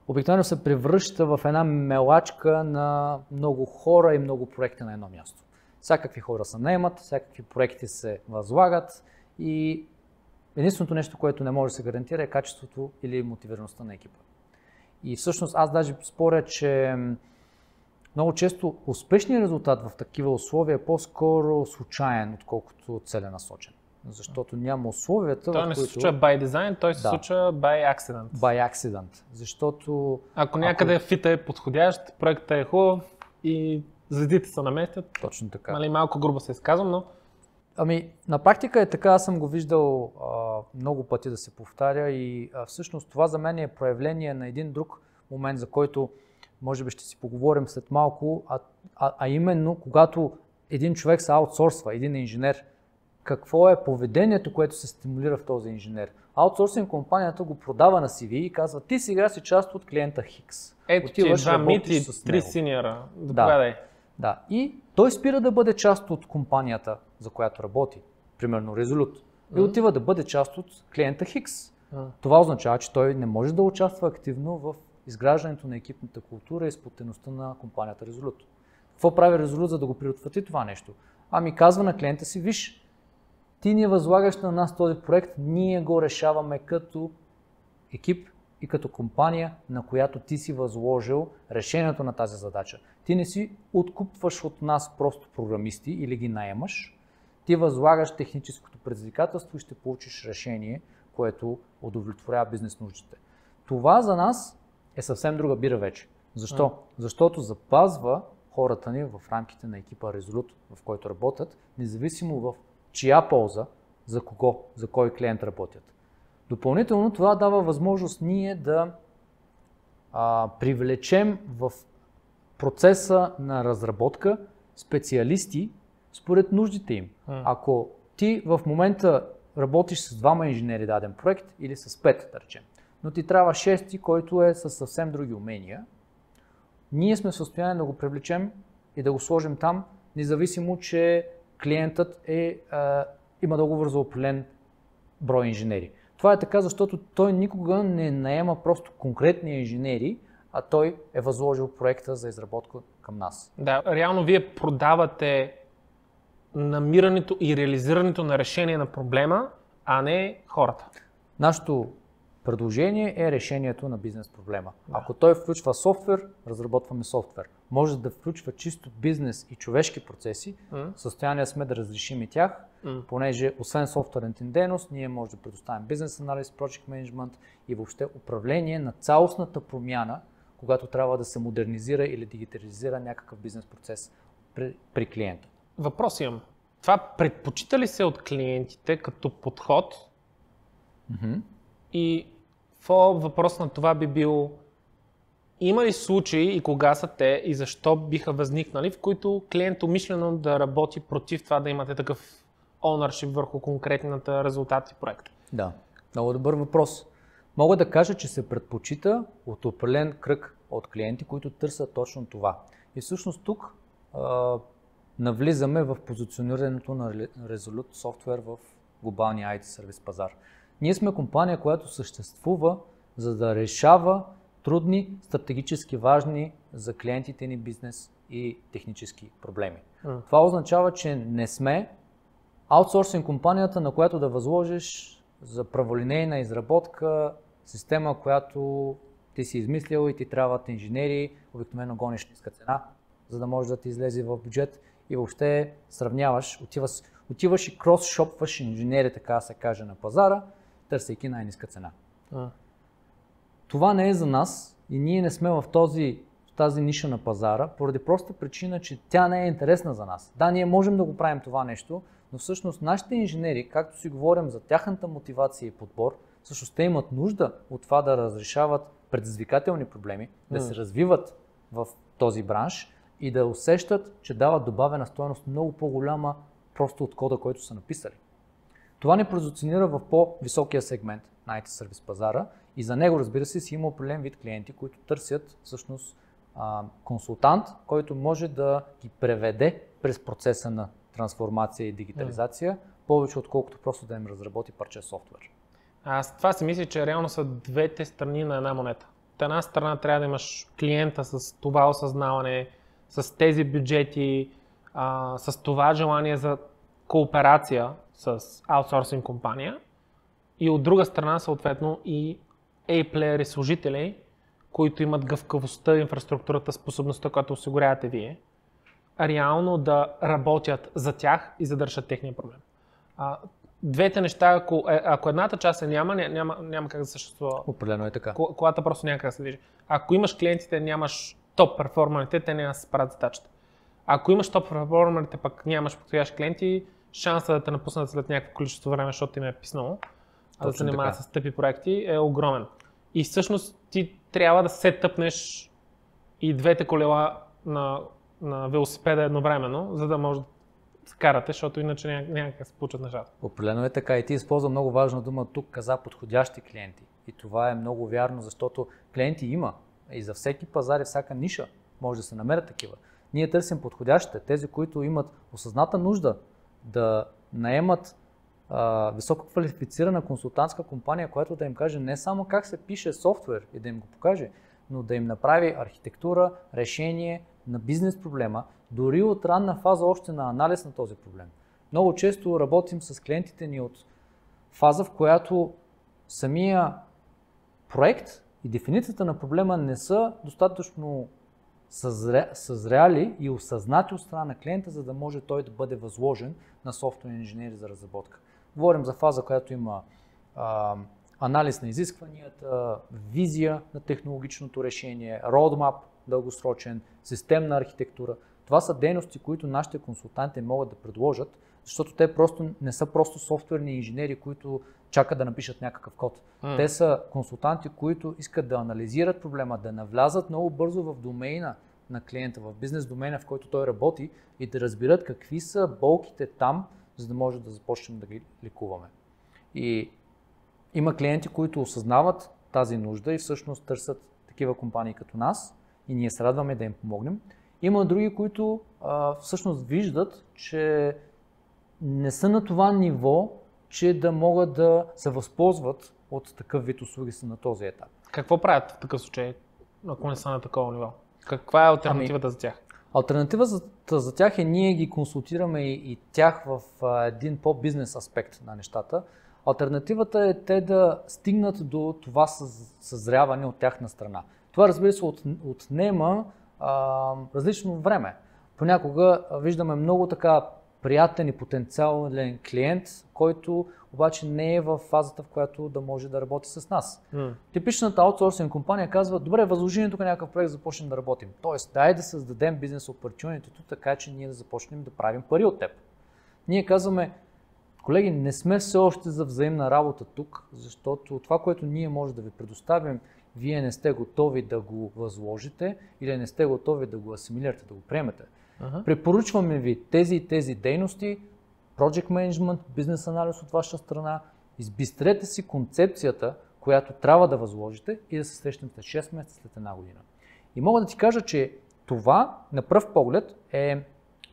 S2: обикновено се превръща в една мелачка на много хора и много проекти на едно място. Всякакви хора се наемат, всякакви проекти се възлагат и единственото нещо, което не може да се гарантира, е качеството или мотивираността на екипа. И всъщност аз даже споря, че много често успешният резултат в такива условия е по-скоро случайен, отколкото целенасочен. Защото няма условията,
S5: той не се случва by design, той се случва by accident.
S2: By accident. Защото
S5: ако някъде фита е подходящ, проектът е хубав и звездите се наместят.
S2: Точно така.
S5: Нали, малко грубо се изказвам, но...
S2: На практика е така, аз съм го виждал много пъти да се повтаря и всъщност това за мен е проявление на един друг момент, за който може би ще си поговорим след малко, а именно когато един човек се аутсорсва, един инженер, какво е поведението, което се стимулира в този инженер. Аутсорсинг компанията го продава на CV и казва, ти сега си част от клиента Хикс.
S5: Ето ти два мити, 3 синьора.
S2: Да. И той спира да бъде част от компанията, за която работи, примерно Resolute, и отива да бъде част от клиента Хикс. Това означава, че той не може да участва активно в изграждането на екипната култура и сплотеността на компанията Resolute. Какво прави Resolute, за да го предотврати това нещо? Казва на клиента си, виж, ти ни възлагаш на нас този проект, ние го решаваме като екип и като компания, на която ти си възложил решението на тази задача. Ти не си откупваш от нас просто програмисти или ги наемаш, ти възлагаш техническото предизвикателство и ще получиш решение, което удовлетворява бизнес нуждите. Това за нас е съвсем друга бира вече. Защо? Защото запазва хората ни в рамките на екипа Resolute, в който работят, независимо в чия полза, за кого, за кой клиент работят. Допълнително това дава възможност ние да привлечем в процеса на разработка специалисти според нуждите им. Ако ти в момента работиш с 2 инженери даден проект или с 5, да речем, но ти трябва 6, който е със съвсем други умения, ние сме в състояние да го привлечем и да го сложим там, независимо, че клиентът има договор за определен брой инженери. Това е така, защото той никога не наема просто конкретни инженери, а той е възложил проекта за изработка към нас. Да,
S5: реално вие продавате намирането и реализирането на решение на проблема, а не хората.
S2: Нашето предложение е решението на бизнес проблема. Ако той включва софтуер, разработваме софтуер. Може да включва чисто бизнес и човешки процеси, в състояние сме да разрешим и тях, понеже освен софтуерната дейност, ние може да предоставим бизнес анализ, project management и въобще управление на цялостната промяна, когато трябва да се модернизира или дигитализира някакъв бизнес процес при клиента.
S5: Въпрос имам. Това предпочита ли се от клиентите като подход? И въпрос на това би бил, има ли случаи и кога са те и защо биха възникнали, в които клиент умишлено да работи против това да имате такъв ownership върху конкретната резултат и проект?
S2: Да, много добър въпрос. Мога да кажа, че се предпочита от определен кръг от клиенти, които търсят точно това. И всъщност тук навлизаме в позиционирането на Resolute Software в глобалния IT сервис пазар. Ние сме компания, която съществува, за да решава трудни, стратегически важни за клиентите ни бизнес и технически проблеми. Това означава, че не сме аутсорсинг компанията, на която да възложиш за праволинейна изработка система, която ти си измислил и ти трябват инженери, обикновено гониш ниска цена, за да може да ти излезе в бюджет и въобще сравняваш, отиваш и крос-шопваш инженери, така се каже, на пазара, търсейки най-ниска цена. Това не е за нас и ние не сме в тази ниша на пазара, поради проста причина, че тя не е интересна за нас. Да, ние можем да го правим това нещо, но всъщност нашите инженери, както си говорим за тяхната мотивация и подбор, всъщност те имат нужда от това да разрешават предизвикателни проблеми, да се развиват в този бранш и да усещат, че дават добавена стойност много по-голяма просто от кода, който са написали. Това ни позиционира в по-високия сегмент на IT сервис пазара и за него, разбира се, си има определен вид клиенти, които търсят всъщност консултант, който може да ги преведе през процеса на трансформация и дигитализация, повече отколкото просто да им разработи парче софтуер.
S5: Аз това си мисля, че реално са двете страни на една монета. От една страна трябва да имаш клиента с това осъзнаване, с тези бюджети, с това желание за кооперация с аутсорсинг компания, и от друга страна съответно и A-плеери служители, които имат гъвкавостта, инфраструктурата, способността, която осигурявате вие, реално да работят за тях и за да решат техния проблем. Двете неща, ако едната част няма как да съществува.
S2: Определено е така.
S5: Колата просто няма как да се движи. Ако имаш клиентите, нямаш топ перформерите, те няма да се справят задачата. Ако имаш топ перформерите, пък нямаш подходящи клиенти, шанса да те напуснат след някакво количество време, защото им е писнало, да се занимават с тъпи проекти, е огромен. И всъщност ти трябва да се тъпнеш и двете колела на велосипеда едновременно, за да може да карате, защото иначе няма как се получат нещата.
S2: Определено е така, и ти използва много важна дума тук, каза подходящи клиенти. И това е много вярно, защото клиенти има и за всеки пазар и всяка ниша може да се намерят такива. Ние търсим подходящите, тези, които имат осъзната нужда да наемат високо квалифицирана консултантска компания, която да им каже не само как се пише софтуер и да им го покаже, но да им направи архитектура, решение на бизнес проблема, дори от ранна фаза още на анализ на този проблем. Много често работим с клиентите ни от фаза, в която самия проект и дефиницията на проблема не са достатъчно съзряли и осъзнати от страна на клиента, за да може той да бъде възложен на софтуерни инженери за разработка. Говорим за фаза, която има анализ на изискванията, визия на технологичното решение, roadmap дългосрочен, системна архитектура. Това са дейности, които нашите консултанти могат да предложат, защото те просто не са просто софтуерни инженери, които чакат да напишат някакъв код. Те са консултанти, които искат да анализират проблема, да навлязат много бързо в домейна на клиента, в бизнес домейна, в който той работи, и да разберат какви са болките там, за да може да започнем да ги лекуваме. И има клиенти, които осъзнават тази нужда и всъщност търсят такива компании като нас и ние се радваме да им помогнем. Има други, които всъщност виждат, че не са на това ниво, че да могат да се възползват от такъв вид услуги са на този етап.
S5: Какво правят в такъв случай, ако не са на такова ниво? Каква е алтернативата за тях?
S2: Алтернативата за тях е ние ги консултираме и тях в един по-бизнес аспект на нещата. Алтернативата е те да стигнат до това съзряване от тяхна страна. Това, разбира се, отнема различно време. Понякога виждаме много така приятен и потенциален клиент, който обаче не е в фазата, в която да може да работи с нас. Типичната аутсорсинг компания казва: добре, възложи тук някакъв проект, започнем да работим. Тоест, дай да създадем бизнес opportunity, така че ние да започнем да правим пари от теб. Ние казваме: колеги, не сме все още за взаимна работа тук, защото това, което ние може да ви предоставим, вие не сте готови да го възложите или не сте готови да го асимилирате, да го приемете. Препоръчваме ви тези и тези дейности, project management, бизнес анализ от ваша страна, избистрете си концепцията, която трябва да възложите и да се срещнем след 6 месеца, след една година. И мога да ти кажа, че това на пръв поглед е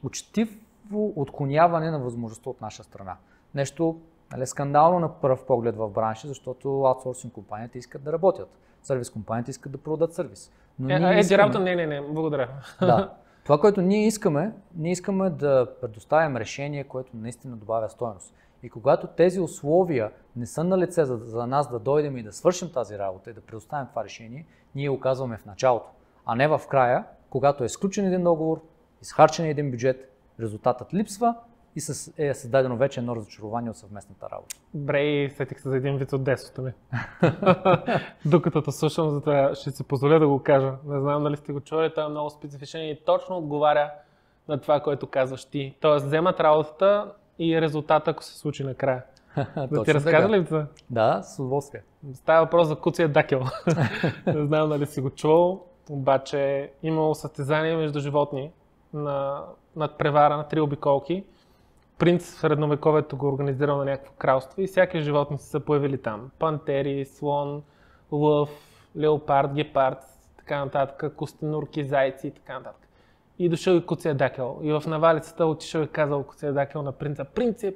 S2: учтиво отклоняване на възможността от наша страна. Нещо скандално на пръв поглед в бранша, защото аутсорсинг компанията искат да работят, сервис компанията искат да продадат сервис. Но
S5: не, благодаря.
S2: Да. Това, което ние искаме да предоставим решение, което наистина добавя стойност. И когато тези условия не са на лице за нас да дойдем и да свършим тази работа и да предоставим това решение, ние го казваме в началото, а не в края, когато е сключен един договор, изхарчен един бюджет, резултатът липсва и е създадено вече едно разочарование от съвместната работа.
S5: Добре, сетих се за един вид от детството ми. Докато те слушам, затова ще си позволя да го кажа. Не знам дали сте го чули, той е много специфичен и точно отговаря на това, което казваш ти. Тоест, вземат работата и резултата, ако се случи накрая. Да ти разкажа ли това?
S2: Да, с удоволствие.
S5: Става въпрос за куция дакел. Не знам дали си го чувал, обаче имало състезание между животни на надпревара на 3 обиколки. Принц в средновековието го организирал на някакво кралство и всяки животни са появили там. Пантери, слон, лъв, леопард, гепард, така нататък, костенурки, зайци и така нататък. И дошъл и Куция Дакел. И в навалицата отишъл и казал Куция Дакел на принца: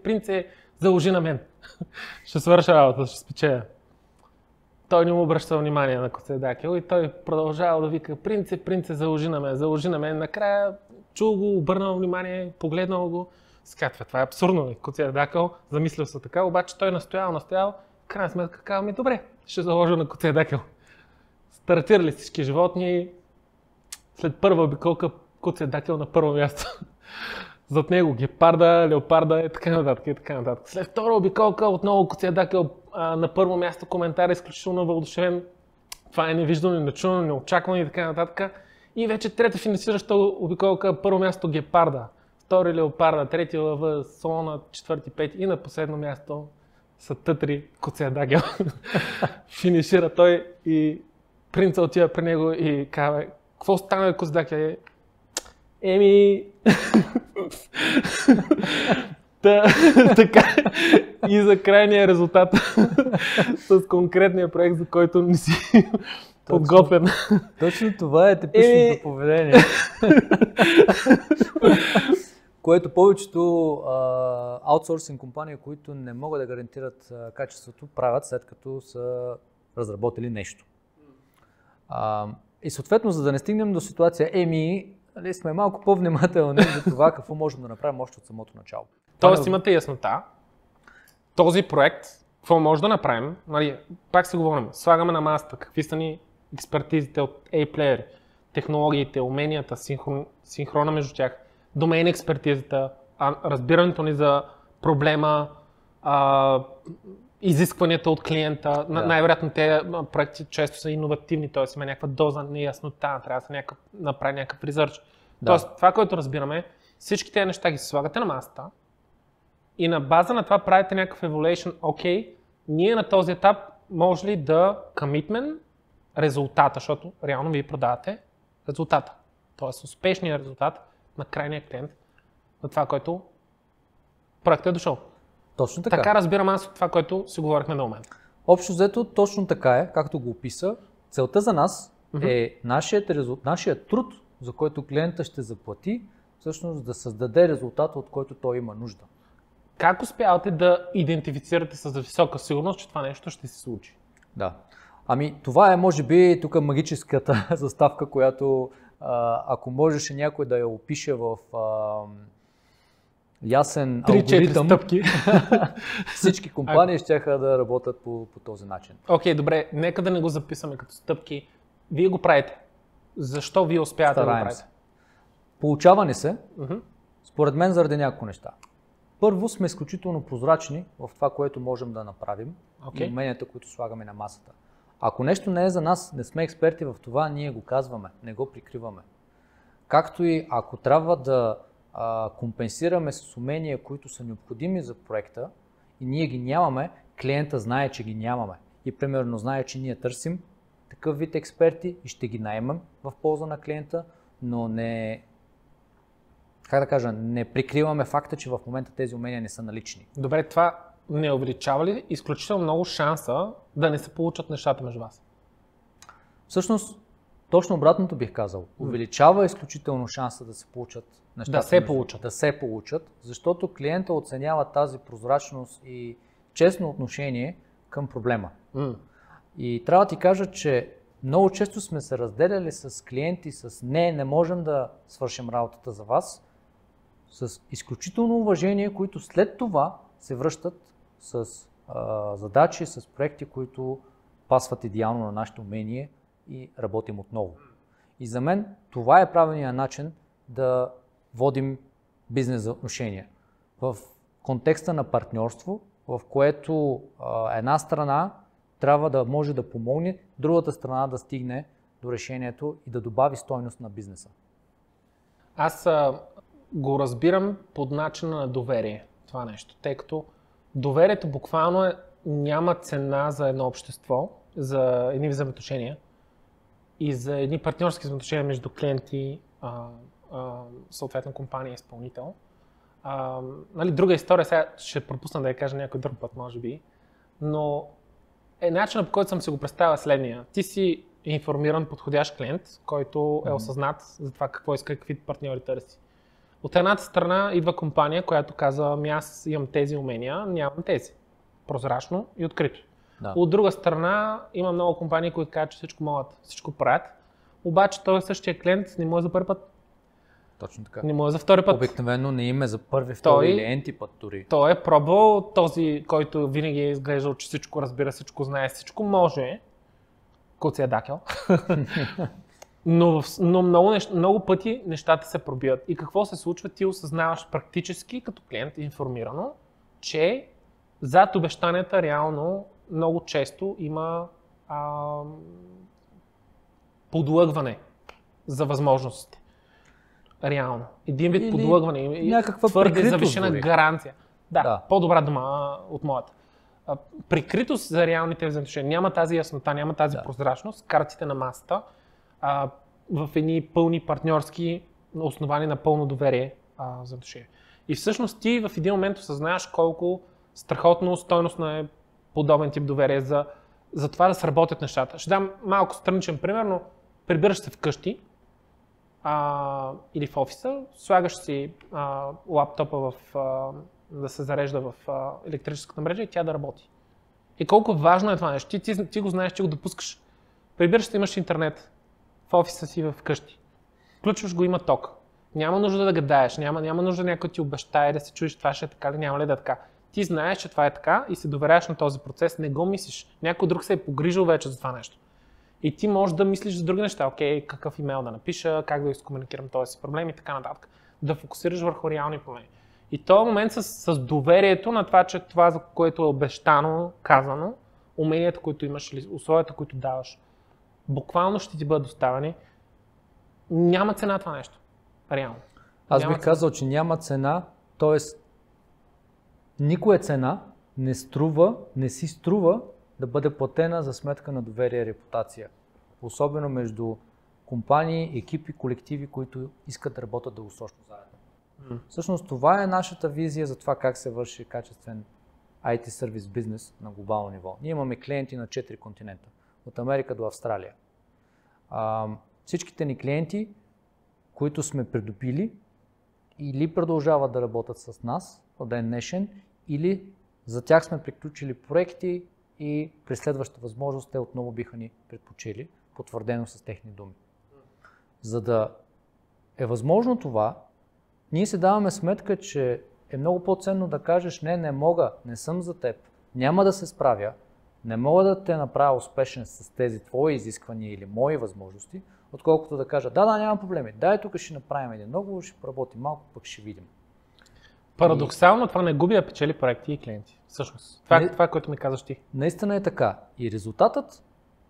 S5: принце, заложи на мен. Ще свърша работа, ще спечеля. Той не му обръща внимание на Куция Дакел и той продължава да вика: принце, заложи на мен. Накрая чул го, обърнал внимание, погледнал го. Скатва, това е абсурдно. Куция Дакел замислил се така, обаче той настоял. В крайна сметка казва: добре, ще заложа на Куция Дакел. Стартирали всички животни. След първа обиколка Куция Дакел на първо място. Зад него гепарда, леопарда и така нататък. След втора обиколка отново Куция Дакел на първо място, коментар е изключително въодушевен. Това е невиждано, нечувано, неочаквано и така нататък. И вече трета финишираща обиколка, първо място гепарда, втори леопарда, трети лъва, слона, четвърти, пети и на последно място са тътри Куция Дакел. Финишира той и принца отива при него и казва: какво стана, Куция Дакел? Така и за крайния резултат с конкретния проект, за който не си подготвен.
S2: Точно това е типичното поведение. Което повечето аутсорсинг компании, които не могат да гарантират качеството, правят след като са разработили нещо. И съответно, за да не стигнем до ситуация, сме малко по-внимателни за това какво можем да направим още от самото начало.
S5: Тоест имате яснота, този проект, какво може да направим, пак си говорим, слагаме на масата какви са ни експертизите от A-плеери, технологиите, уменията, синхрона между тях, домейн експертизата, разбирането ни за проблема, изискванията от клиента. Да. Най-вероятно тези проекти често са иновативни, т.е. има някаква доза неяснота, трябва да се направи някакъв ресърч. Тоест това, което разбираме, всички тези неща ги слагате на масата и на база на това правите някакъв evaluation. Окей, ние на този етап може ли да commitment резултата, защото реално вие продавате резултата. Т.е. успешния резултат на крайния клиент на това, което проектът е дошъл.
S2: Точно така.
S5: Така разбирам аз от това, което си говорихме до момента.
S2: Общо взето, точно така е, както го описа. Целта за нас е нашият труд, за който клиента ще заплати, всъщност да създаде резултата, от който той има нужда.
S5: Как успявате да идентифицирате с висока сигурност, че това нещо ще се случи?
S2: Да. Това е, може би, тук магическата заставка, която ако можеше някой да я опише в ясен алгоритъм,
S5: стъпки,
S2: всички компании щяха да работят по този начин.
S5: Окей, добре, нека да не го записаме като стъпки. Вие го правите. Защо вие успявате да го правите?
S2: Получава ни се, според мен, заради няколко неща. Първо, сме изключително прозрачни в това, което можем да направим и уменията, които слагаме на масата. Ако нещо не е за нас, не сме експерти в това, ние го казваме, не го прикриваме. Както и ако трябва да компенсираме с умения, които са необходими за проекта и ние ги нямаме, клиента знае, че ги нямаме и примерно знае, че ние търсим такъв вид експерти и ще ги наемем в полза на клиента, но не прикриваме факта, че в момента тези умения не са налични.
S5: Добре, това не увеличава ли изключително много шанса да не се получат нещата между вас?
S2: Всъщност, точно обратното бих казал. Увеличава изключително шанса да се получат нещата. Да се получат, защото клиента оценява тази прозрачност и честно отношение към проблема. И трябва да ти кажа, че много често сме се разделяли с клиенти с не можем да свършим работата за вас, с изключително уважение, които след това се връщат с задачи, с проекти, които пасват идеално на нашето умение и работим отново. И за мен това е правилният начин да водим бизнес отношения. В контекста на партньорство, в което една страна трябва да може да помогне, другата страна да стигне до решението и да добави стойност на бизнеса.
S5: Аз го разбирам под начина на доверие, това нещо, тъй като доверието буквално няма цена за едно общество, за едни взаимоотношения и за едни партньорски взаимоотношения между клиенти, съответно компания и изпълнител. Друга история, сега ще пропусна да я кажа някой друг път, може би, но начинът, по който съм си го представил следния. Ти си информиран, подходящ клиент, който е осъзнат за това какво иска и какви партньори търси. От едната страна идва компания, която казва, аз имам тези умения, нямам тези. Прозрачно и открито.
S2: Да.
S5: От друга страна има много компании, които казват, че всичко могат, всичко правят. Обаче той същия клиент не му е за първи път.
S2: Точно така.
S5: Не му е за втори път.
S2: Обикновено не им е за първи, втори или енти път дори.
S5: Той е пробвал този, който винаги е изглеждал, че всичко разбира, всичко знае, всичко може. Куци е дакел. Но много пъти нещата се пробиват. И какво се случва? Ти осъзнаваш практически като клиент информирано, че зад обещанията реално много често има подлъгване за възможностите. Реално. Един вид подлъгване.
S2: Някаква
S5: твърде завишена
S2: дори.
S5: гаранция. Да, по-добра дума от моята. Прикритост за реалните взаимоотношения. Няма тази яснота, няма тази прозрачност. Картите на масата в едни пълни партньорски, основани на пълно доверие взаимоотношения. И всъщност ти в един момент осъзнаеш колко страхотно стойностно е подобен тип доверие за това да сработят нещата. Ще дам малко страничен пример, но прибираш се вкъщи или в офиса, слагаш си лаптопа да се зарежда в електрическата мрежа и тя да работи. И колко важно е това нещо. Ти го знаеш, че го допускаш. Прибираш се, имаш интернет в офиса си вкъщи. Включваш го, има ток. Няма нужда да гадаеш, няма нужда някой ти обещае да се чуеш това ще е така или няма ли да е така. Ти знаеш, че това е така и се доверяваш на този процес, не го мислиш. Някой друг се е погрижил вече за това нещо. И ти можеш да мислиш за други неща. Окей, какъв имейл да напиша, как да изкомуникирам този си проблем и така нататък. Да фокусираш върху реални проблеми. И този момент с доверието на това, че това, за което е обещано, казано, уменията, които имаш или условията, които даваш, буквално ще ти бъдат доставени. Няма цена това нещо. Реално.
S2: Аз бих казал, че няма цена, т.е. никоя цена не си струва да бъде платена за сметка на доверие и репутация. Особено между компании, екипи, колективи, които искат да работят дългосрочно заедно. Всъщност това е нашата визия за това как се върши качествен IT сервис бизнес на глобално ниво. Ние имаме клиенти на 4 континента, от Америка до Австралия. Всичките ни клиенти, които сме придобили, или продължават да работят с нас от ден днешен, или за тях сме приключили проекти и при следваща възможност те отново биха ни предпочели, потвърдено с техни думи. За да е възможно това, ние се даваме сметка, че е много по-ценно да кажеш не мога, не съм за теб, няма да се справя, не мога да те направя успешен с тези твои изисквания или мои възможности, отколкото да кажа да, нямам проблеми, дай тук ще направим един много, ще поработим малко, пък ще видим.
S5: Парадоксално това не губи, а печели проекти и клиенти. Всъщност. Това е което ми казваш ти.
S2: Наистина е така. И резултатът,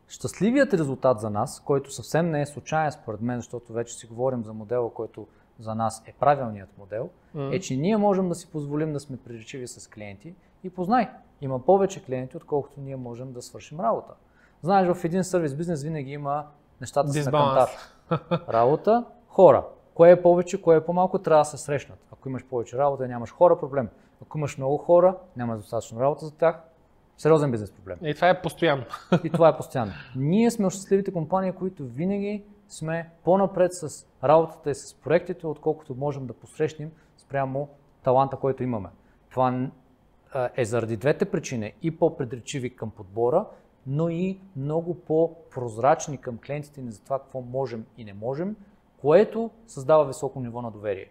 S2: щастливият резултат за нас, който съвсем не е случайен според мен, защото вече си говорим за модела, който за нас е правилният модел, е, че ние можем да си позволим да сме приречиви с клиенти и познай, има повече клиенти, отколкото ние можем да свършим работа. Знаеш, в един сервис бизнес винаги има нещата с на кантар. Работа, хора. Кое е повече, кое е по-малко, трябва да се срещнат. Ако имаш повече работа и нямаш хора, проблем. Ако имаш много хора, нямаш достатъчно работа за тях, сериозен бизнес проблем.
S5: И това е постоянно.
S2: И това е постоянно. Ние сме щастливите компании, които винаги сме по-напред с работата и с проектите, отколкото можем да посрещнем спрямо таланта, който имаме. Това е заради двете причини. И по-предречиви към подбора, но и много по-прозрачни към клиентите ни за това какво можем и не можем, което създава високо ниво на доверие.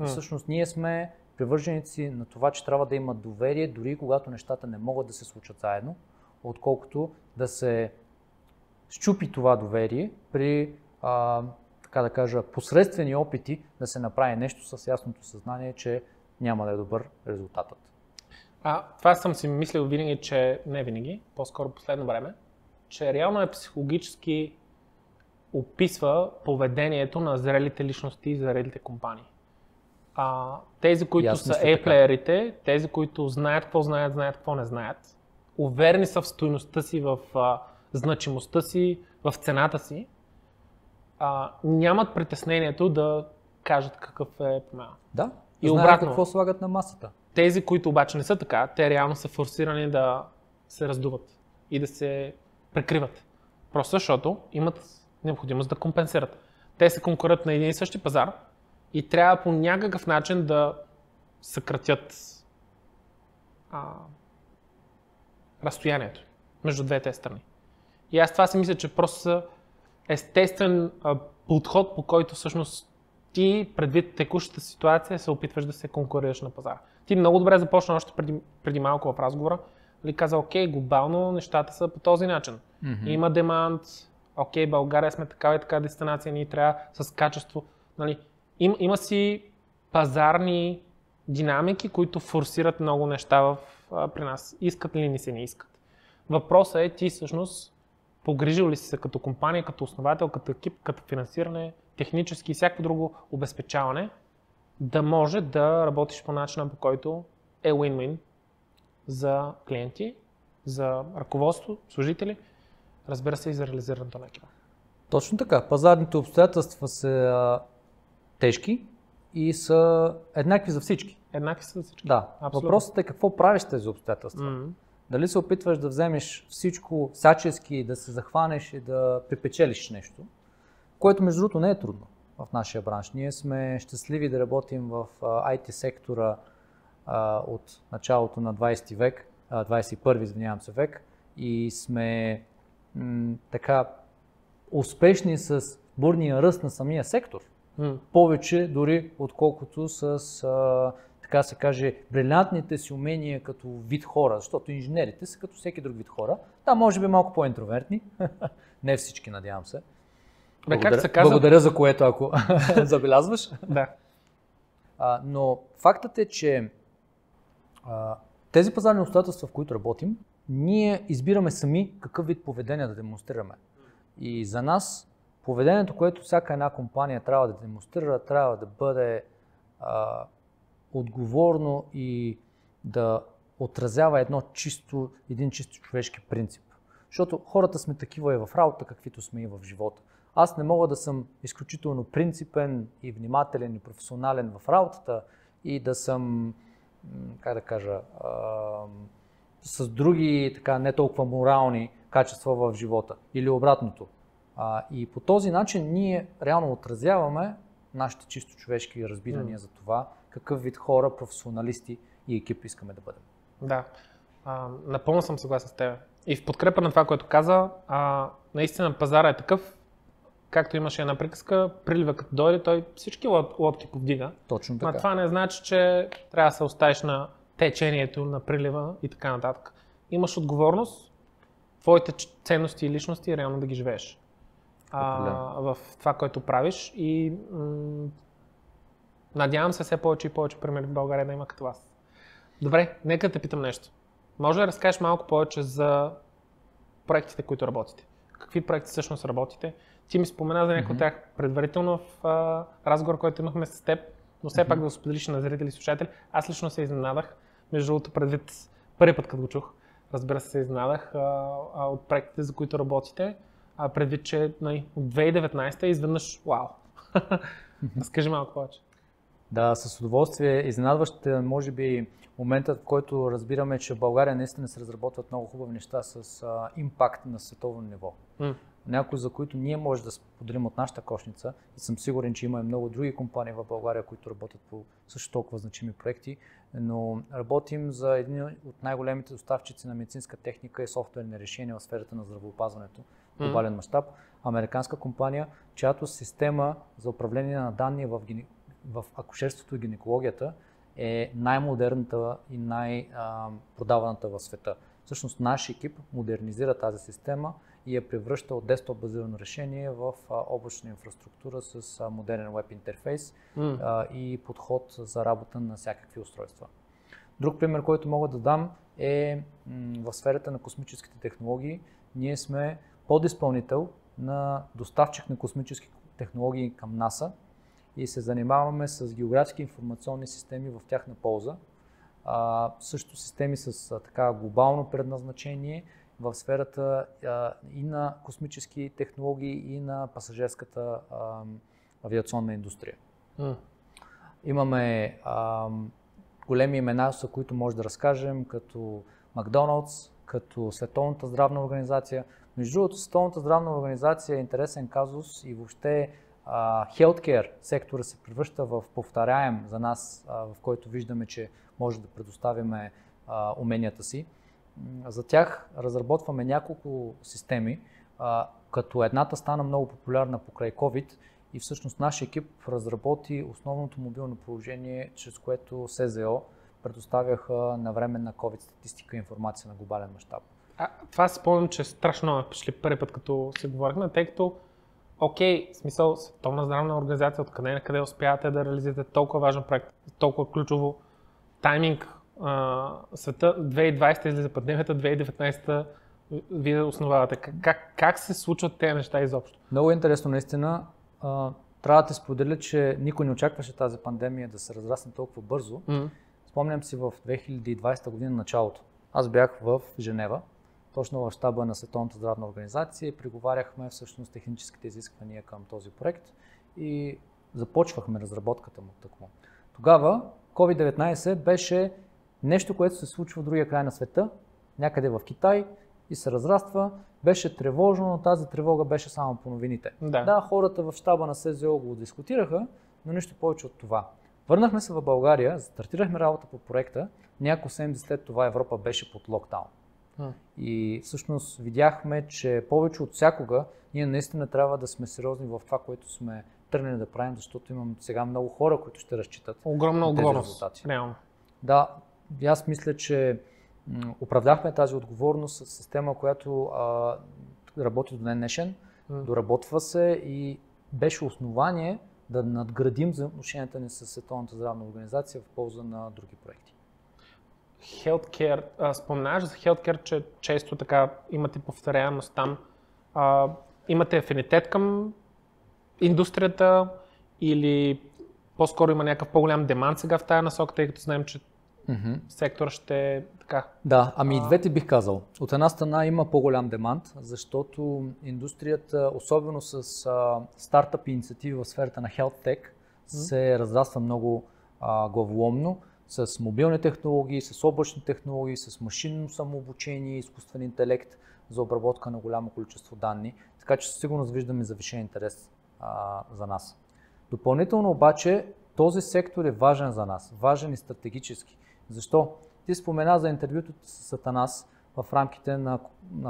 S2: И всъщност ние сме привърженици на това, че трябва да има доверие, дори когато нещата не могат да се случат заедно, отколкото да се счупи това доверие при, така да кажа, посредствени опити да се направи нещо с ясното съзнание, че няма да е добър резултатът.
S5: Това съм си мислил винаги, че не винаги, по-скоро последно време, че реално е психологически описва поведението на зрелите личности и зрелите компании. Тези, които са A-плеерите, тези, които знаят какво не знаят, уверени са в стойността си, в значимостта си, в цената си, нямат притеснението да кажат какъв е промяна.
S2: Да,
S5: и
S2: знаят
S5: обратно,
S2: какво слагат на масата.
S5: Тези, които обаче не са така, те реално са форсирани да се раздуват и да се прикриват. Просто защото имат необходимост да компенсират. Те се конкурират на един и същи пазар и трябва по някакъв начин да съкратят разстоянието между двете страни. И аз това си мисля, че просто естествен подход, по който всъщност ти предвид текущата ситуация се опитваш да се конкурираш на пазара. Ти много добре започна още преди малко в разговора, нали, каза, окей, глобално нещата са по този начин. Има демант, окей, България сме такава и така дестинация, ние трябва с качество. Нали, има си пазарни динамики, които форсират много неща при нас. Искат ли ни се, не искат. Въпросът е ти всъщност погрижил ли си се като компания, като основател, като екип, като финансиране, технически и всяко друго обезпечаване, да може да работиш по начина, по който е win-win за клиенти, за ръководство, служители, разбира се и за реализирането на екипа.
S2: Точно така. Пазарните обстоятелства са тежки и са еднакви за всички.
S5: Еднакви са за всички.
S2: Да.
S5: Абсолютно.
S2: Въпросът е какво правиш тези обстоятелства. Дали се опитваш да вземеш всичко всячески, да се захванеш и да припечелиш нещо, което между другото не е трудно в нашия бранш. Ние сме щастливи да работим в IT сектора от началото на 20 век, 21 извинявам се век и сме така успешни с бурния ръст на самия сектор. Повече дори отколкото с така се каже, брилянтните си умения като вид хора, защото инженерите са като всеки друг вид хора. Да, може би малко по-интровертни, не всички, надявам се. Благодаря за което, ако забелязваш.
S5: Да.
S2: Но фактът е, че тези пазарни обстоятелства, в които работим, ние избираме сами какъв вид поведение да демонстрираме. И за нас поведението, което всяка една компания трябва да демонстрира, трябва да бъде отговорно и да отразява един чисто човешки принцип. Защото хората сме такива и в работа, каквито сме и в живота. Аз не мога да съм изключително принципен и внимателен и професионален в работата и да съм, как да кажа, с други така не толкова морални качества в живота или обратното. И по този начин ние реално отразяваме нашите чисто човешки разбирания за това какъв вид хора, професионалисти и екип искаме да бъдем.
S5: Да, напълно съм съгласен с теб. И в подкрепа на това, което каза, наистина пазара е такъв, както имаше една приказка, прилива като дойде, той всички лодки повдига.
S2: Точно така.
S5: Но това не значи, че трябва да се оставиш на течението, на прилива и така нататък. Имаш отговорност, твоите ценности и личности реално да ги живееш в това, което правиш и надявам се все повече и повече примери в България да има като вас. Добре, нека да те питам нещо. Може да разкажеш малко повече за проектите, които работите? Какви проекти всъщност работите? Ти ми спомена за някои от тях предварително в разговор, който имахме с теб, но все пак да го споделиш на зрители и слушатели. Аз лично се изненадах, между другото предвид първи път, като го чух, разбира се изненадах от проектите, за които работите, предвид, че от 2019 изведнъж вау. Разкажи малко повече.
S2: Да, с удоволствие. Изненадващ може би моментът, в който разбираме, че в България наистина се разработват много хубави неща с импакт на световно ниво. Някои, за които ние може да споделим от нашата кошница и съм сигурен, че има и много други компании в България, които работят по също толкова значими проекти, но работим за един от най-големите доставчици на медицинска техника и софтуерни решения в сферата на здравеопазването в глобален мащаб. Американска компания, чиято система за управление на данни в акушерството и гинекологията е най-модерната и най-продаваната в света. Всъщност наш екип модернизира тази система и я превръща от десктоп базирано решение в облачна инфраструктура с модерен веб интерфейс и подход за работа на всякакви устройства. Друг пример, който мога да дам е в сферата на космическите технологии. Ние сме подизпълнител на доставчик на космически технологии към НАСА и се занимаваме с географски информационни системи в тяхна полза. Също системи с така глобално предназначение в сферата и на космически технологии и на пасажирската авиационна индустрия. Имаме големи имена, за които може да разкажем, като Макдоналдс, като Световната здравна организация. Между другото, Световната здравна организация е интересен казус и въобще healthcare сектора се превръща в повторяем за нас, в който виждаме, че може да предоставяме уменията си. За тях разработваме няколко системи, като едната стана много популярна покрай COVID и всъщност нашия екип разработи основното мобилно приложение, чрез което СЗО предоставяха навременна COVID статистика и информация на глобален мащаб.
S5: Това си спомням, че страшно много впечатли първи път, като се говорихме, тъй като окей, смисъл, Световна здравна организация, откъде на къде успявате да реализирате толкова важен проект, толкова ключово тайминг, света 2020 излиза пандемията, 2019 вие основавате. Как се случват тези неща изобщо?
S2: Много интересно наистина. Трябва да те споделя, че никой не очакваше тази пандемия да се разрасне толкова бързо. Спомням си в 2020 година началото. Аз бях в Женева, точно в щаба на Световната здравна организация и преговаряхме всъщност техническите изисквания към този проект и започвахме разработката му тъкмо. Тогава COVID-19 беше нещо, което се случва в другия край на света, някъде в Китай и се разраства. Беше тревожно, но тази тревога беше само по новините. Да, хората в щаба на СЗО го дискутираха, но нищо повече от това. Върнахме се в България, стартирахме работа по проекта, няколко седмици след това Европа беше под локдаун. И всъщност видяхме, че повече от всякога ние наистина трябва да сме сериозни в това, което сме тръгнали да правим, защото имам сега много хора, които ще разчитат.
S5: Огромна отговорност, реално.
S2: Да, аз мисля, че управляхме тази отговорност с система, която работи до ден днешен, доработва се и беше основание да надградим взаимоотношенията ни с Световната здравна организация в полза на други проекти.
S5: Healthcare, споменаваш за Healthcare, че често така имате повторяемост там. Имате афинитет към индустрията или по-скоро има някакъв по-голям демант сега в тая насока, тъй като знаем, че сектор ще е така?
S2: Да, ами и двете бих казал. От една страна има по-голям демант, защото индустрията, особено с стартъп инициативи в сферата на Health Tech, се разраства много главоломно, с мобилни технологии, с облачни технологии, с машинно самообучение, изкуствен интелект за обработка на голямо количество данни, така че със сигурност виждаме завишен интерес за нас. Допълнително обаче този сектор е важен за нас, важен и стратегически. Защо? Ти спомена за интервюто с Атанас в рамките на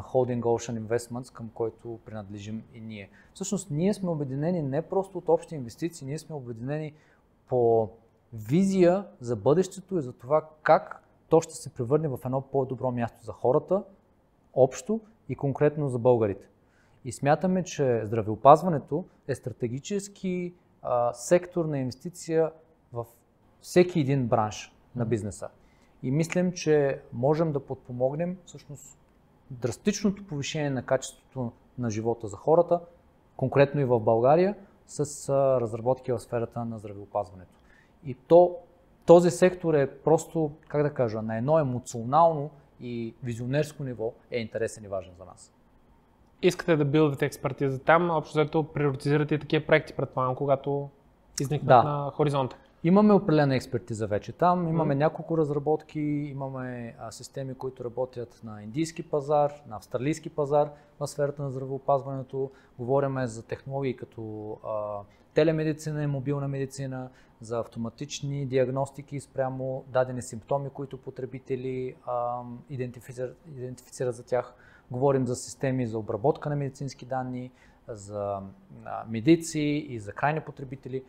S2: холдинг Ocean Investments, към който принадлежим и ние. Всъщност ние сме обединени не просто от общи инвестиции, ние сме обединени по визия за бъдещето и за това как то ще се превърне в едно по-добро място за хората, общо и конкретно за българите. И смятаме, че здравеопазването е стратегически сектор на инвестиция в всеки един бранш на бизнеса. И мислим, че можем да подпомогнем всъщност драстичното повишение на качеството на живота за хората, конкретно и в България, с разработки в сферата на здравеопазването. И този сектор е просто, как да кажа, на едно емоционално и визионерско ниво е интересен и важен за нас.
S5: Искате да билдате експертиза там, общо взето приоритизирате и такива проекти, предполагам, когато изникнат на хоризонта.
S2: Имаме определена експертиза вече там, имаме няколко разработки, имаме системи, които работят на индийски пазар, на австралийски пазар в сферата на здравеопазването. Говорим за технологии като телемедицина и мобилна медицина, за автоматични диагностики спрямо дадени симптоми, които потребители идентифицират за тях. Говорим за системи за обработка на медицински данни, за медици и за крайни потребители.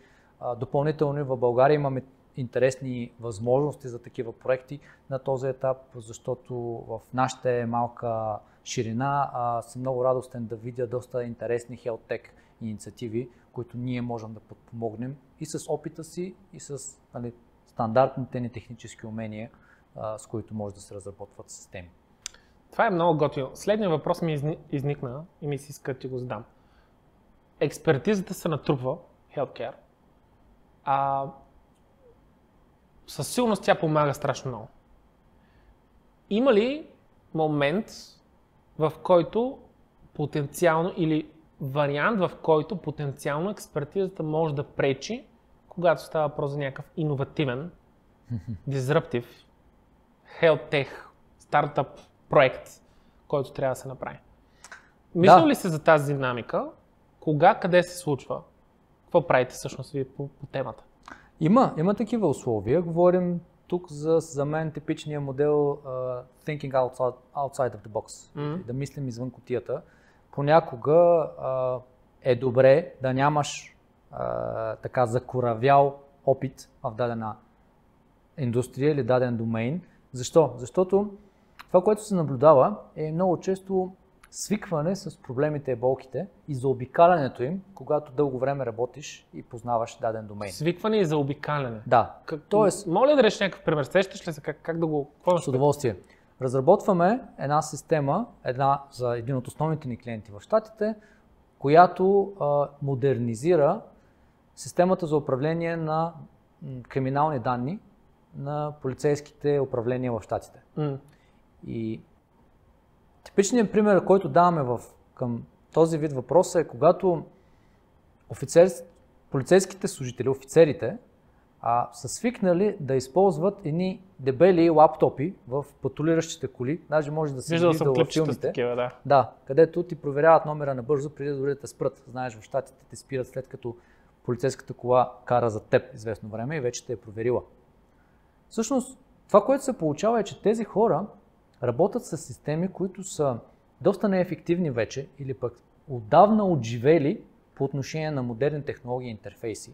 S2: Допълнително в България имаме интересни възможности за такива проекти на този етап, защото в нашата малка ширина съм много радостен да видя доста интересни Health Tech инициативи, които ние можем да подпомогнем и с опита си, и с стандартните ни технически умения, с които може да се разработват системи.
S5: Това е много готино. Следният въпрос ми изникна и ми се иска да ти го задам. Експертизата се натрупва, Healthcare, със сигурност тя помага страшно много. Има ли момент, в който потенциално или вариант, в който потенциално експертизата може да пречи, когато става въпрос за някакъв иновативен, disruptive, health tech, стартъп проект, който трябва да се направи. Мисля ли се за тази динамика? Кога, къде се случва? Какво правите всъщност вие по темата?
S2: Има такива условия. Говорим тук за мен типичния модел thinking outside of the box. Да мислим извън кутията. Понякога е добре да нямаш така закоравял опит в дадена индустрия или даден домейн. Защо? Защото това, което се наблюдава, е много често свикване с проблемите и болките и заобикалянето им, когато дълго време работиш и познаваш даден домейн.
S5: Свикване и заобикаляне?
S2: Да.
S5: Тоест, моля да дадеш някакъв пример. Сещаш ли се как да го...
S2: С удоволствие. Разработваме една система, за един от основните ни клиенти в Щатите, която модернизира системата за управление на криминални данни на полицейските управления в Щатите. И типичният пример, който даваме към този вид въпроса е когато полицейските служители, офицерите, са свикнали да използват едни дебели лаптопи в патрулиращите коли. Даже може да се вижда в филмите.
S5: Такива,
S2: да, където ти проверяват номера набързо, преди да те спрат. Знаеш, в Щатите те спират след като полицейската кола кара за теб известно време и вече те е проверила. Всъщност, това, което се получава е, че тези хора работят с системи, които са доста неефективни вече или пък отдавна отживели по отношение на модерни технологии и интерфейси.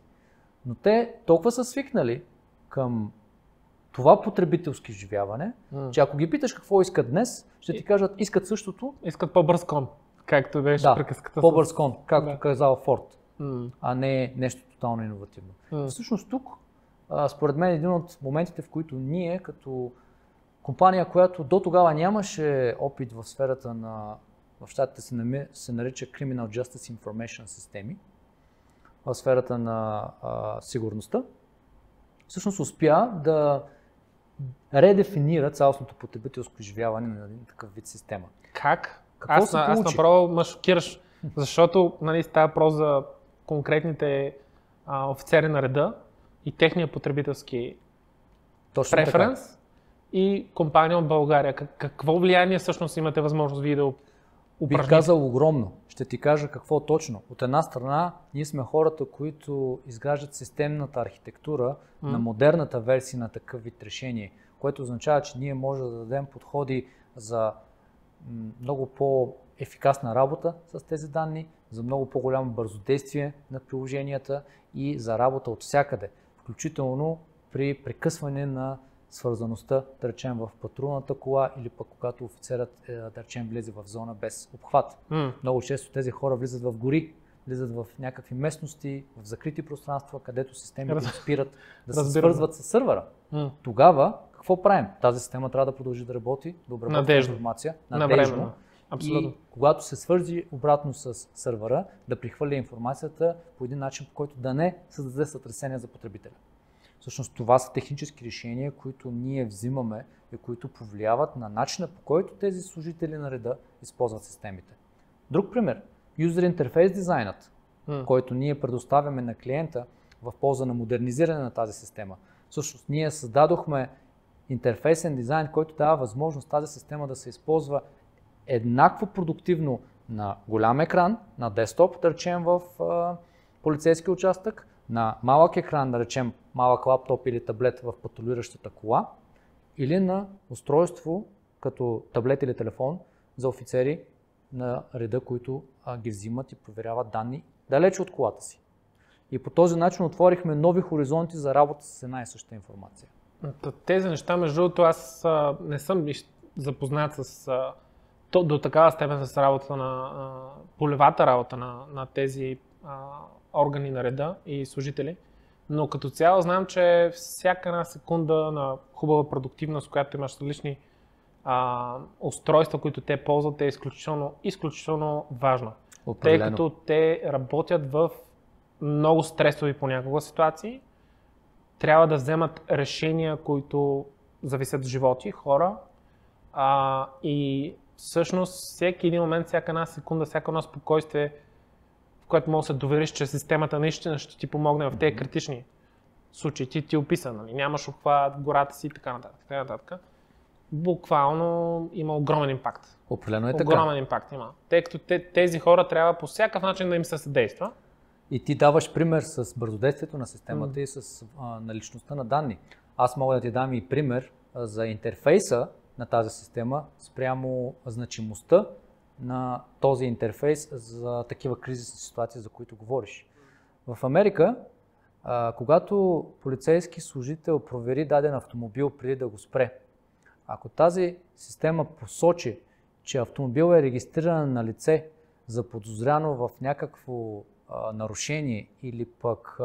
S2: Но те толкова са свикнали към това потребителски изживяване, че ако ги питаш какво искат днес, ще ти кажат искат същото.
S5: Искат по-бърз кон, както беше приказката.
S2: По-бърз кон, както казал Форд, а не нещо тотално иновативно. Всъщност тук, според мен, един от моментите, в които ние като компания, която до тогава нямаше опит в сферата в щатите се нарича Criminal Justice Information системи, в сферата на сигурността, всъщност успя да редефинира цялостното потребителско изживяване на един такъв вид система.
S5: Как?
S2: Какво се получи?
S5: Аз направо ме шокираш, защото става въпрос за конкретните офицери на реда и техния потребителски преференс и компания от България. Какво влияние всъщност имате възможност вие да упражните?
S2: Бих казал огромно. Ще ти кажа какво точно. От една страна, ние сме хората, които изграждат системната архитектура на модерната версия на такъв вид решение, което означава, че ние можем да дадем подходи за много по-ефикасна работа с тези данни, за много по-голямо бързодействие на приложенията и за работа от всякъде, включително при прекъсване на свързаността, да речем, в патрулната кола или пък когато офицерът, да речем, влезе в зона без обхват. Много често тези хора влизат в гори, влизат в някакви местности, в закрити пространства, където системите спират да се свързват с сървъра. Тогава какво правим? Тази система трябва да продължи да работи, да обработва информация надежно. И когато се свързи обратно с сървъра, да прихвърля информацията по един начин, по който да не създаде сътресение за потребителя. Всъщност това са технически решения, които ние взимаме и които повлияват на начина, по който тези служители на реда използват системите. Друг пример, User Interface дизайнът, който ние предоставяме на клиента в полза на модернизиране на тази система. Всъщност ние създадохме интерфейсен дизайн, който дава възможност тази система да се използва еднакво продуктивно на голям екран, на десктоп, да речем в полицейски участък, на малък екран, да речем малък лаптоп или таблет в патрулиращата кола, или на устройство като таблет или телефон за офицери на реда, които ги взимат и проверяват данни далеч от колата си. И по този начин отворихме нови хоризонти за работа с една и съща информация.
S5: Тези неща, между другото, аз не съм запознат до такава степен с работата на полевата работа на тези органи на реда и служители, но като цяло знам, че всяка една секунда на хубава продуктивност, която имаш различни устройства, които те ползват, е изключително важна. Тъй като те работят в много стресови понякога ситуации, трябва да вземат решения, които зависят от животи, хора, и всъщност всеки един момент, всяка една секунда, всяко едно спокойствие, в което може да се довериш, че системата наистина ще ти помогне в тези критични случаи. Ти описа, нали? Нямаш обхват, гората си и така нататък. буквално има огромен импакт.
S2: Определено е така.
S5: Огромен импакт има. Тъй като тези хора трябва по всякакъв начин да им се съдейства.
S2: И ти даваш пример с бързодействието на системата и с наличността на данни. Аз мога да ти дам и пример за интерфейса на тази система спрямо значимостта на този интерфейс за такива кризисни ситуации, за които говориш. В Америка, когато полицейски служител провери даден автомобил преди да го спре, ако тази система посочи, че автомобил е регистриран на лице заподозряно в някакво нарушение или пък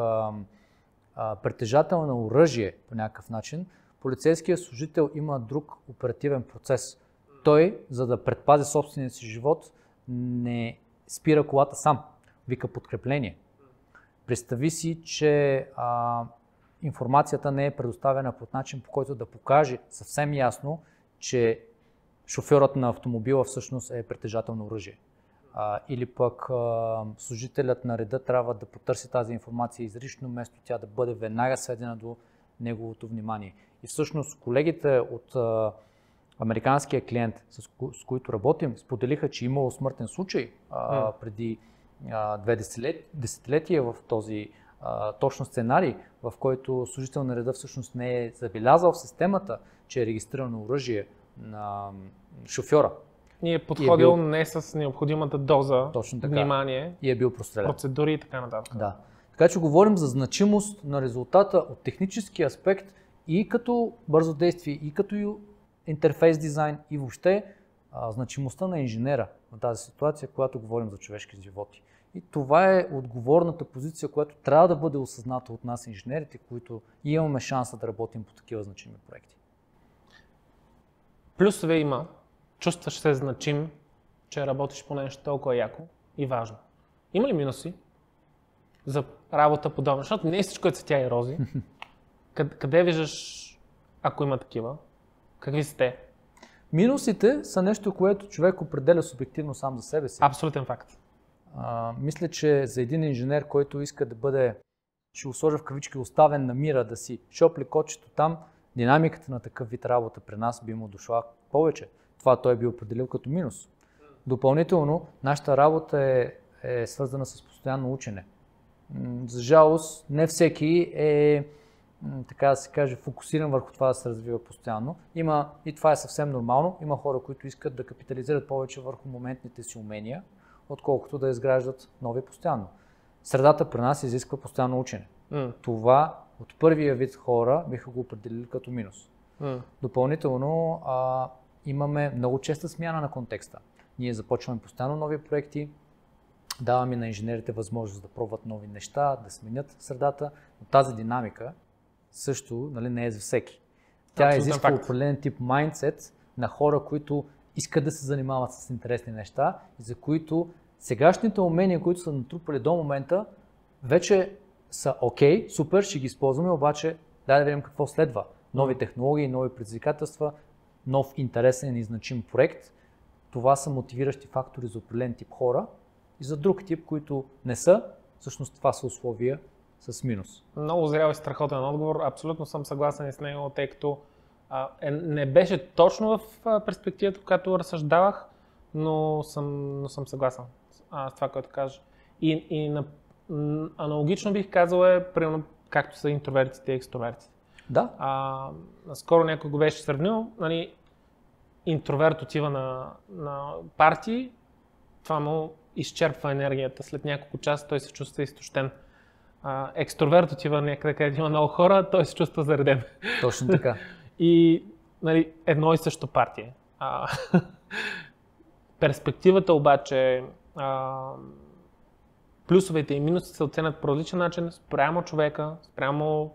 S2: притежател на оръжие по някакъв начин, полицейският служител има друг оперативен процес. Той, за да предпази собствения си живот, не спира колата сам, вика подкрепление. Представи си, че информацията не е предоставена по начин, по който да покаже съвсем ясно, че шофьорът на автомобила всъщност е притежател на оръжие. Или пък служителят на реда трябва да потърси тази информация изрично, вместо тя да бъде веднага сведена до неговото внимание. И всъщност колегите от американския клиент, с които работим, споделиха, че имало смъртен случай преди 2 десетилетия в този точно сценарий, в който служител на реда всъщност не е забелязал в системата, че е регистрирано оръжие на шофьора.
S5: И е подходил не с необходимата доза внимание,
S2: и е бил прострелян.
S5: Процедури и така нататък.
S2: Да. Така че говорим за значимост на резултата от технически аспект и като бързо действие, и като интерфейс дизайн, и въобще значимостта на инженера в тази ситуация, когато говорим за човешки животи. И това е отговорната позиция, която трябва да бъде осъзната от нас, инженерите, които имаме шанса да работим по такива значими проекти.
S5: Плюсове има. Чувстваш се значим, че работиш по нещо толкова яко и важно. Има ли минуси за работа подобна? Защото не е всичко е цветя и рози. Къде виждаш, ако има такива? Какви са те?
S2: Минусите са нещо, което човек определя субективно сам за себе си.
S5: Абсолютен факт.
S2: Мисля, че за един инженер, който иска да бъде, ще го сложа в кавички, оставен на мира, да си шопли кочето там, динамиката на такъв вид работа при нас би му дошла повече. Това той би определил като минус. Допълнително, нашата работа е свързана с постоянно учене. За жалост, не всеки е, така да се каже, фокусиран върху това да се развива постоянно. Има, и това е съвсем нормално, има хора, които искат да капитализират повече върху моментните си умения, отколкото да изграждат нови постоянно. Средата при нас изисква постоянно учене. Това от първия вид хора биха го определили като минус. Допълнително имаме много честа смяна на контекста. Ние започваме постоянно нови проекти, даваме на инженерите възможност да пробват нови неща, да сменят средата, но тази динамика също не е за всеки. Тя изисква определен тип майндсет на хора, които искат да се занимават с интересни неща и за които сегашните умения, които са натрупали до момента, вече са окей, супер, ще ги използваме, обаче дай да видим какво следва. Нови технологии, нови предизвикателства, нов интересен и значим проект. Това са мотивиращи фактори за определен тип хора и за друг тип, които не са. Всъщност това са условия с минус. Много
S5: зрял и страхотен отговор. Абсолютно съм съгласен с него, тъй като не беше точно в перспективата, която разсъждавах, но съм съгласен с това, което кажа. И аналогично бих казал примерно, както са интровертите и екстровертите.
S2: Да.
S5: Скоро някой го беше сравнил, интроверт отива на партии, това му изчерпва енергията. След няколко часа той се чувства изтощен. Екстроверт отива някъде, където има много хора, той се чувства зареден.
S2: Точно така.
S5: И едно и също партия. Перспективата обаче, плюсовете и минусите се оценят по различен начин спрямо човека, спрямо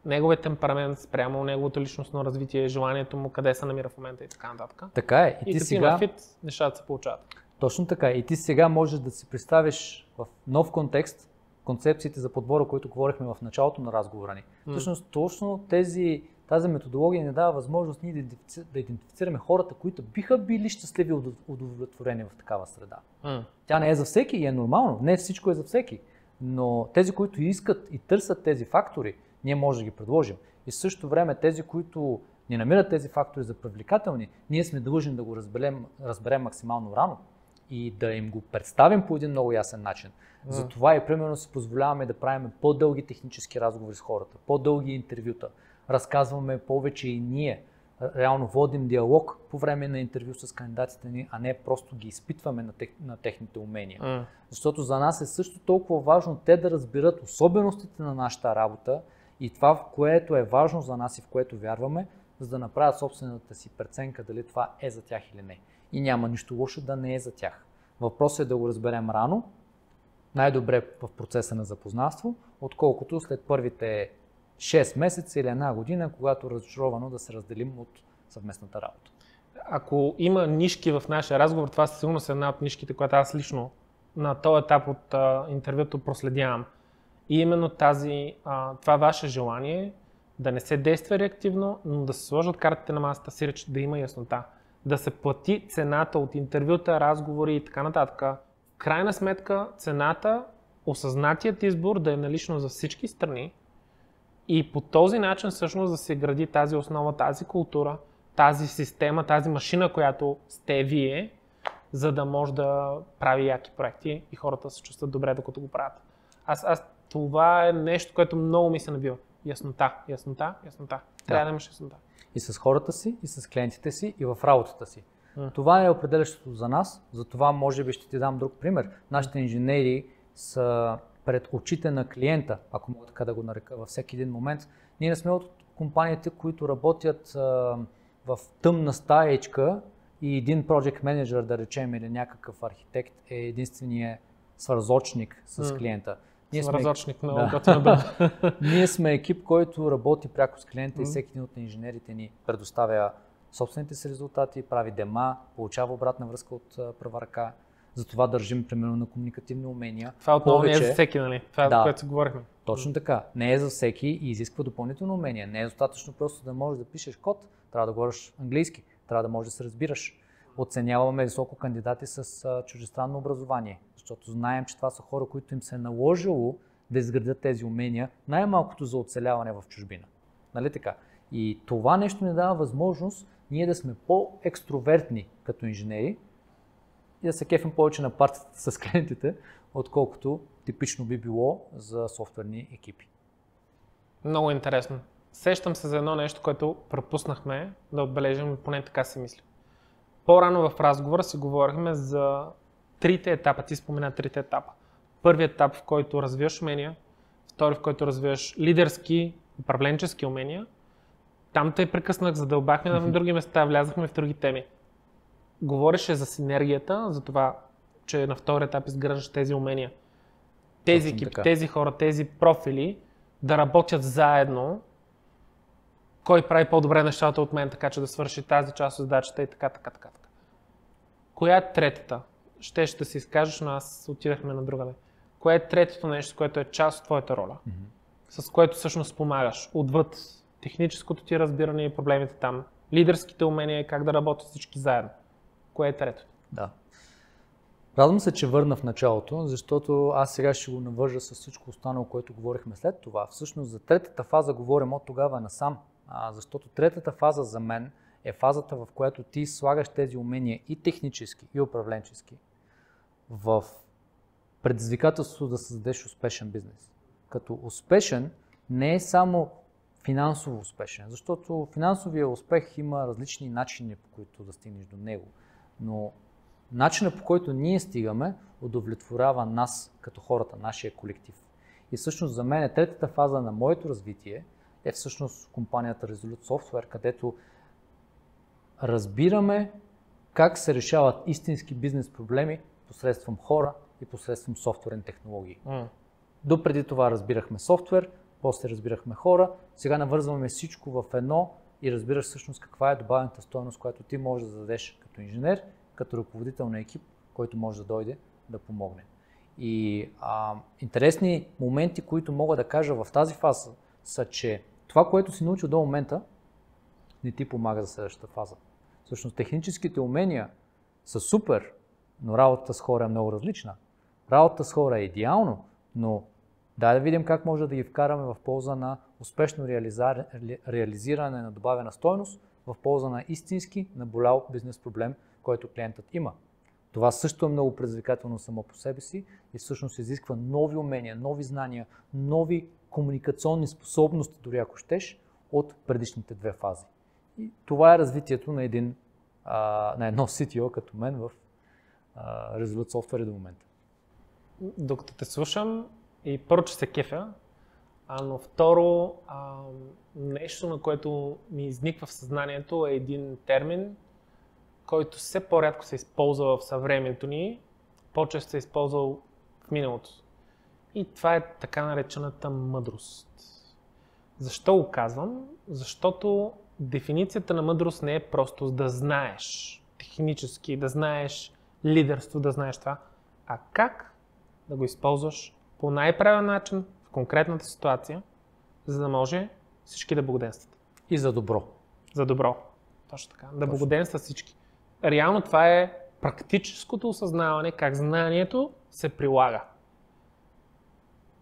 S5: неговия темперамент, спрямо неговото личностно развитие, желанието му, къде се намира в момента и така нататък.
S2: Така е.
S5: И ти сега фит, нещата се получават.
S2: Точно така. И ти сега можеш да си представиш в нов контекст концепциите за подбора, които говорихме в началото на разговора ни. Всъщност точно тази методология ни дава възможност ние да идентифицираме хората, които биха били щастливи и удовлетворени в такава среда. Тя не е за всеки и е нормално. Не всичко е за всеки. Но тези, които искат и търсят тези фактори, ние може да ги предложим. И в същото време тези, които не намират тези фактори за привлекателни, ние сме длъжни да го разберем максимално рано и да им го представим по един много ясен начин. Затова и примерно си позволяваме да правим по-дълги технически разговори с хората, по-дълги интервюта, разказваме повече и ние. Реално водим диалог по време на интервю с кандидатите ни, а не просто ги изпитваме на техните умения. Защото за нас е също толкова важно те да разберат особеностите на нашата работа и това, в което е важно за нас и в което вярваме, за да направят собствената си преценка дали това е за тях или не. И няма нищо лошо да не е за тях. Въпросът е да го разберем рано, най-добре в процеса на запознанство, отколкото след първите 6 месеца или една година, когато разочаровано да се разделим от съвместната работа.
S5: Ако има нишки в нашия разговор, това сигурно е една от нишките, която аз лично на този етап от интервюто проследявам. И именно това ваше желание да не се действа реактивно, но да се сложат картите на масата, сиреч да има яснота. Да се плати цената от интервюта, разговори и така нататък. В крайна сметка цената, осъзнатият избор да е налично за всички страни и по този начин всъщност да се гради тази основа, тази култура, тази система, тази машина, която сте вие, за да може да прави яки проекти и хората се чувстват добре, докато го правят. Това е нещо, което много ми се набива. Яснота. Трябва да имаш яснота.
S2: И с хората си, и с клиентите си, и в работата си. Това е определящото за нас, затова може би ще ти дам друг пример. Нашите инженери са пред очите на клиента, ако мога така да го нарека, във всеки един момент. Ние не сме от компаниите, които работят в тъмна стаечка и един project manager, да речем, или някакъв архитект е единствения свързочник с клиента. Ние сме екип, който работи пряко с клиента и всеки един от инженерите ни предоставя собствените си резултати, прави дема, получава обратна връзка от права ръка. Затова държим примерно на комуникативни умения.
S5: Това отново не е за всеки, нали? Това е, което си говорихме.
S2: Точно така. Не е за всеки и изисква допълнително умения. Не е достатъчно просто да можеш да пишеш код, трябва да говориш английски, трябва да можеш да се разбираш. Оценяваме високо кандидати с чуждестранно образование, защото знаем, че това са хора, които им се е наложило да изградят тези умения, най-малкото за оцеляване в чужбина. Нали така? И това нещо ни дава възможност ние да сме по-екстровертни като инженери и да се кефим повече на партията с клиентите, отколкото типично би било за софтуерни екипи.
S5: Много интересно. Сещам се за едно нещо, което пропуснахме да отбележим, поне така си мисля. По-рано в разговора си говорихме за трите етапа. Ти спомена трите етапа. Първият етап, в който развиваш умения, втори, в който развиваш лидерски, управленчески умения. Там те прекъснах, задълбахме на други места, влязахме в други теми. Говореше за синергията, за това, че на втори етап изграждаш тези умения. Тези екипи, тези хора, тези профили да работят заедно. Кой прави по-добре нещата от мен, така че да свърши тази част от задачата и така. Коя е третата? Ще се изкажеш, но аз отидахме на другаде. Кое е третото нещо, което е част от твоята роля? С което всъщност помагаш отвъд техническото ти разбиране и проблемите там, лидерските умения и как да работят всички заедно. Кое е третото?
S2: Да. Радвам се, че върна в началото, защото аз сега ще го навържа с всичко останало, което говорихме след това. Всъщност за третата фаза говорим от тогава насам, защото третата фаза за мен е фазата, в която ти слагаш тези умения и технически, и управленчески в предизвикателство да създадеш успешен бизнес. Като успешен не е само финансово успешен, защото финансовия успех има различни начини, по които да стигнеш до него, но начинът, по който ние стигаме, удовлетворява нас като хората, нашия колектив. И всъщност за мен третата фаза на моето развитие е всъщност компанията Resolute Software, където разбираме как се решават истински бизнес проблеми посредством хора и посредством софтуерни технологии. Допреди това разбирахме софтуер, после разбирахме хора, сега навързваме всичко в едно и разбираш всъщност каква е добавената стойност, която ти можеш да дадеш като инженер, като ръководител на екип, който може да дойде да помогне. И интересни моменти, които мога да кажа в тази фаза, са, че това, което си научил до момента, не ти помага за следващата фаза. Всъщност техническите умения са супер, но работата с хора е много различна. Работата с хора е идеално, но дай да видим как може да ги вкараме в полза на успешно реализиране на добавена стойност в полза на истински наболял бизнес проблем, който клиентът има. Това също е много предизвикателно само по себе си и всъщност изисква нови умения, нови знания, нови комуникационни способности, дори ако щеш, от предишните две фази. И това е развитието на едно CTO като мен в Resolute Software до момента.
S5: Докато те слушам и първо, че се кефя, но второ, нещо, на което ми изниква в съзнанието е един термин, който все по-рядко се използва в съвремието ни, по-често се използва в миналото. И това е така наречената мъдрост. Защо го казвам? Защото дефиницията на мъдрост не е просто да знаеш технически, да знаеш лидерство, да знаеш това, а как да го използваш по най-правилен начин в конкретната ситуация, за да може всички да благоденстват.
S2: И за добро.
S5: За добро. Точно така. Да благоденстват всички. Реално това е практическото осъзнаване как знанието се прилага.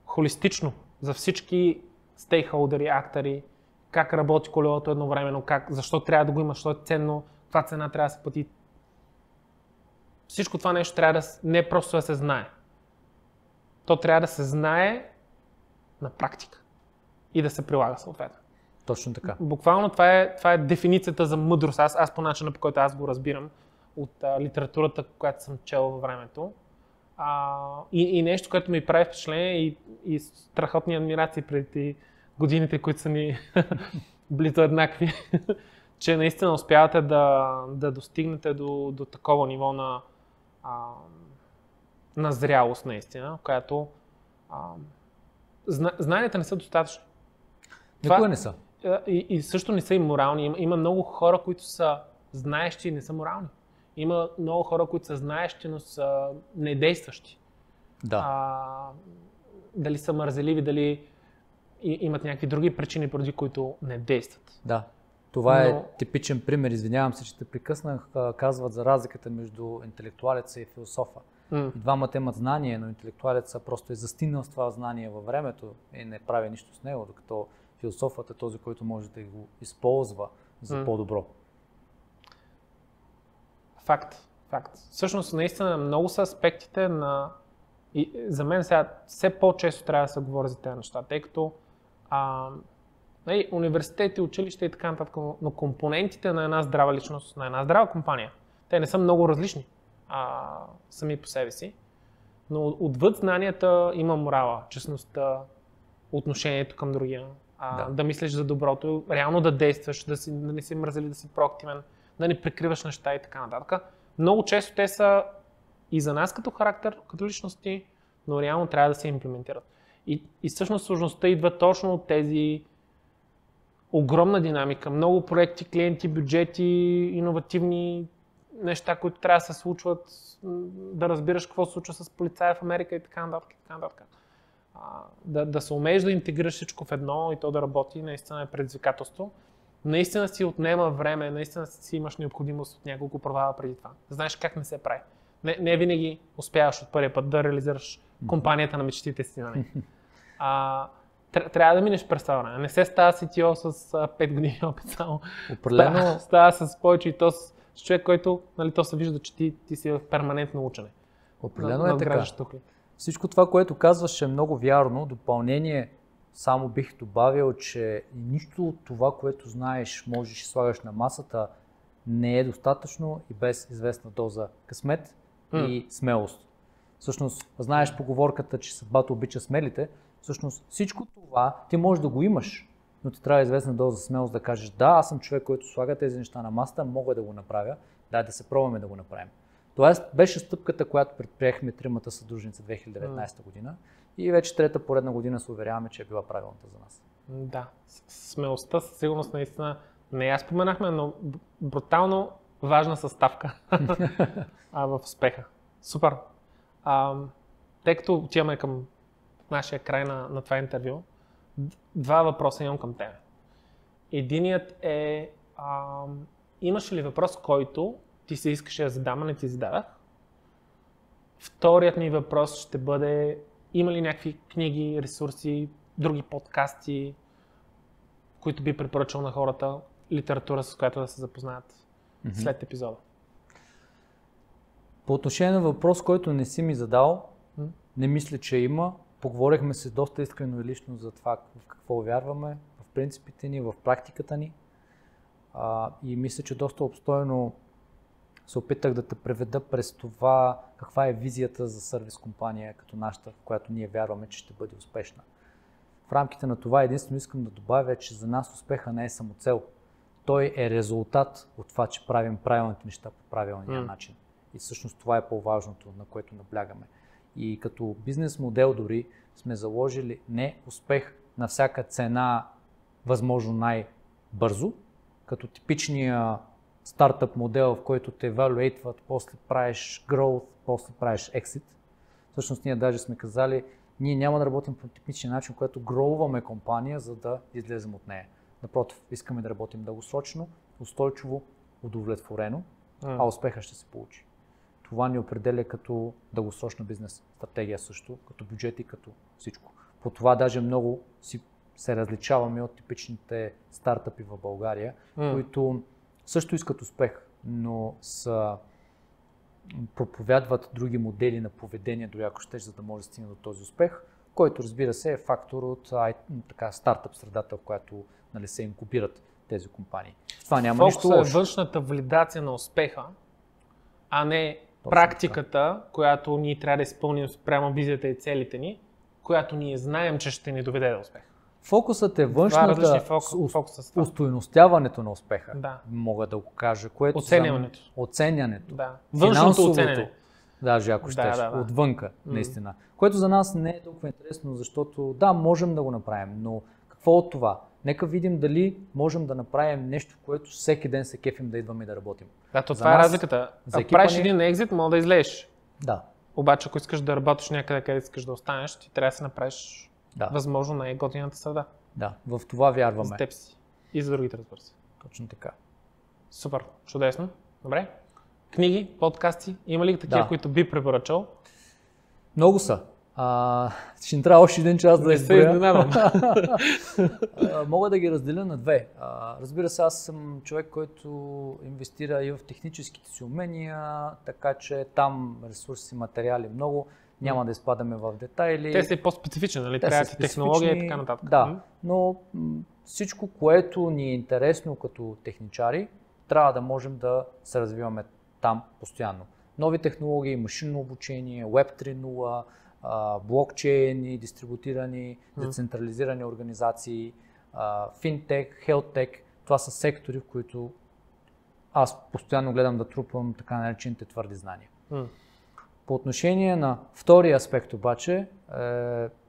S5: Холистично за всички стейкхолдери, актъри, как работи колелото едновременно, защо трябва да го има, защо е ценно, каква цена трябва да се плати. Всичко това нещо трябва не просто да се знае. То трябва да се знае на практика и да се прилага съответно.
S2: Точно така.
S5: Буквално това е дефиницията за мъдрост. Аз по начина, по който аз го разбирам от литературата, която съм чел във времето. И нещо, което ми прави впечатление и страхотни адмирации преди годините, които са ни близо еднакви, че наистина успявате да достигнете до такова ниво на зрялост наистина, която знанията не са достатъчни.
S2: Никога не са.
S5: И също не са и морални. Има много хора, които са знаещи и не са морални. Има много хора, които са знаещи, но са недействащи.
S2: Да.
S5: Дали са мързеливи, дали имат някакви други причини, поради които не действат.
S2: Да. Това е типичен пример. Извинявам се, че те прекъснах. Казват за разликата между интелектуалеца и философа. И двамата имат знание, но интелектуалеца просто е застинал с това знание във времето и не прави нищо с него, докато философът е този, който може да го използва за по-добро.
S5: Факт. Всъщност, наистина, много са аспектите на... И за мен сега все по-често трябва да се говори за тези неща, тъй като университети, училища и така нататък, но компонентите на една здрава личност, на една здрава компания, те не са много различни сами по себе си, но отвъд знанията има морала, честността, отношението към другия, да мислиш за доброто, реално да действаш, да не си мързели, да си проактивен, да не прикриваш неща и така нататък. Много често те са и за нас като характер, като личности, но реално трябва да се имплементират. И всъщност сложността идва точно от тези огромна динамика, много проекти, клиенти, бюджети, иновативни неща, които трябва да се случват, да разбираш какво се случва с полицая в Америка и така нататък. Да се умееш да интегрираш всичко в едно и то да работи, наистина е предизвикателство. Наистина си отнема време, наистина си имаш необходимост от няколко провала преди това. Знаеш как не се прави. Не винаги успяваш от първия път да реализираш компанията на мечтите си. Трябва да минеш през това време. Не се става CTO с 5 години опит само.
S2: Определено.
S5: Става с повече и то с човек, който то се вижда, че ти си в перманентно учене.
S2: Определено е така. Всичко това, което казваш, е много вярно. Допълнение само бих добавил, че нищо от това, което знаеш, можеш и слагаш на масата, не е достатъчно и без известна доза късмет и смелост. Всъщност, знаеш поговорката, че съдбата обича смелите. Всъщност, всичко това ти можеш да го имаш, но ти трябва известна доза смелост да кажеш: да, аз съм човек, който слага тези неща на масата, мога да го направя, да се пробваме да го направим. Това беше стъпката, която предприехме тримата съдружници 2019 година и вече трета поредна година се уверяваме, че е била правилната за нас.
S5: Да, смелостта със сигурност наистина не я споменахме, но брутално важна съставка в успеха. Супер! Тъй като отиваме към нашия край на това интервю, два въпроса имам към тебе. Единият е, имаш ли въпрос, който ти се искаше да задам, а не ти зададах? Вторият ми въпрос ще бъде: има ли някакви книги, ресурси, други подкасти, които би препоръчал на хората, литература, с която да се запознаят след епизода?
S2: По отношение на въпрос, който не си ми задал, не мисля, че има. Поговорихме се доста искрено и лично за това в какво вярваме, в принципите ни, в практиката ни. И мисля, че доста обстойно се опитах да те преведа през това каква е визията за сервис компания като нашата, в която ние вярваме, че ще бъде успешна. В рамките на това единствено искам да добавя, че за нас успеха не е самоцел. Той е резултат от това, че правим правилните неща по правилния начин. И всъщност това е по-важното, на което наблягаме. И като бизнес модел дори сме заложили не успех на всяка цена, възможно най-бързо, като типичния стартъп модел, в който те evaluate-ват, после правиш growth, после правиш exit. Всъщност ние даже сме казали, ние няма да работим по типичния начин, в който гроуваме компания, за да излезем от нея. Напротив, искаме да работим дългосрочно, устойчиво, удовлетворено, а успеха ще се получи. Това ни определя като дългосрочна бизнес стратегия също, като бюджет и като всичко. По това даже много се различаваме от типичните стартъпи в България, които също искат успех, но проповядват други модели на поведение, дори ако ще, за да може да стигне до този успех, който разбира се е фактор от стартъп средата, в която се инкубират тези компании. Това няма нищо лошо.
S5: Фокусът е външната валидация на успеха, а не практиката, която ние трябва да изпълним спрямо визията и целите ни, която ние знаем, че ще ни доведе до успех.
S2: Фокусът е външната устойностяването на успеха, мога да го кажа. Което оценянето.
S5: Да. Външното оценяне.
S2: Даже ако щеш, отвънка, наистина. Което за нас не е толкова интересно, защото можем да го направим, но какво от това? Нека видим дали можем да направим нещо, което всеки ден се кефим да идваме и да работим.
S5: Това е разликата. Ако правиш един екзит, мога да излезеш.
S2: Да.
S5: Обаче, ако искаш да работиш някъде, където искаш да останеш, ти трябва да се направиш възможно най-готината среда.
S2: Да, в това вярваме.
S5: За теб си. И за другите, разбира се.
S2: Точно така.
S5: Супер, чудесно. Добре. Книги, подкасти, има ли такива, които би препоръчал?
S2: Много са. Ще ни трябва още един час да изброя. Мога да ги разделя на две. Разбира се, аз съм човек, който инвестира и в техническите си умения, така че там ресурси, материали много. Няма да изпадаме в детайли.
S5: Те са по-специфични, нали? Трябва ти технология и така нататък.
S2: Да, но всичко, което ни е интересно като техничари, трябва да можем да се развиваме там постоянно. Нови технологии, машинно обучение, Web 3.0, блокчейн, дистрибутирани, децентрализирани организации, финтек, хелттек. Това са сектори, в които аз постоянно гледам да трупам така наречените твърди знания. По отношение на втория аспект обаче,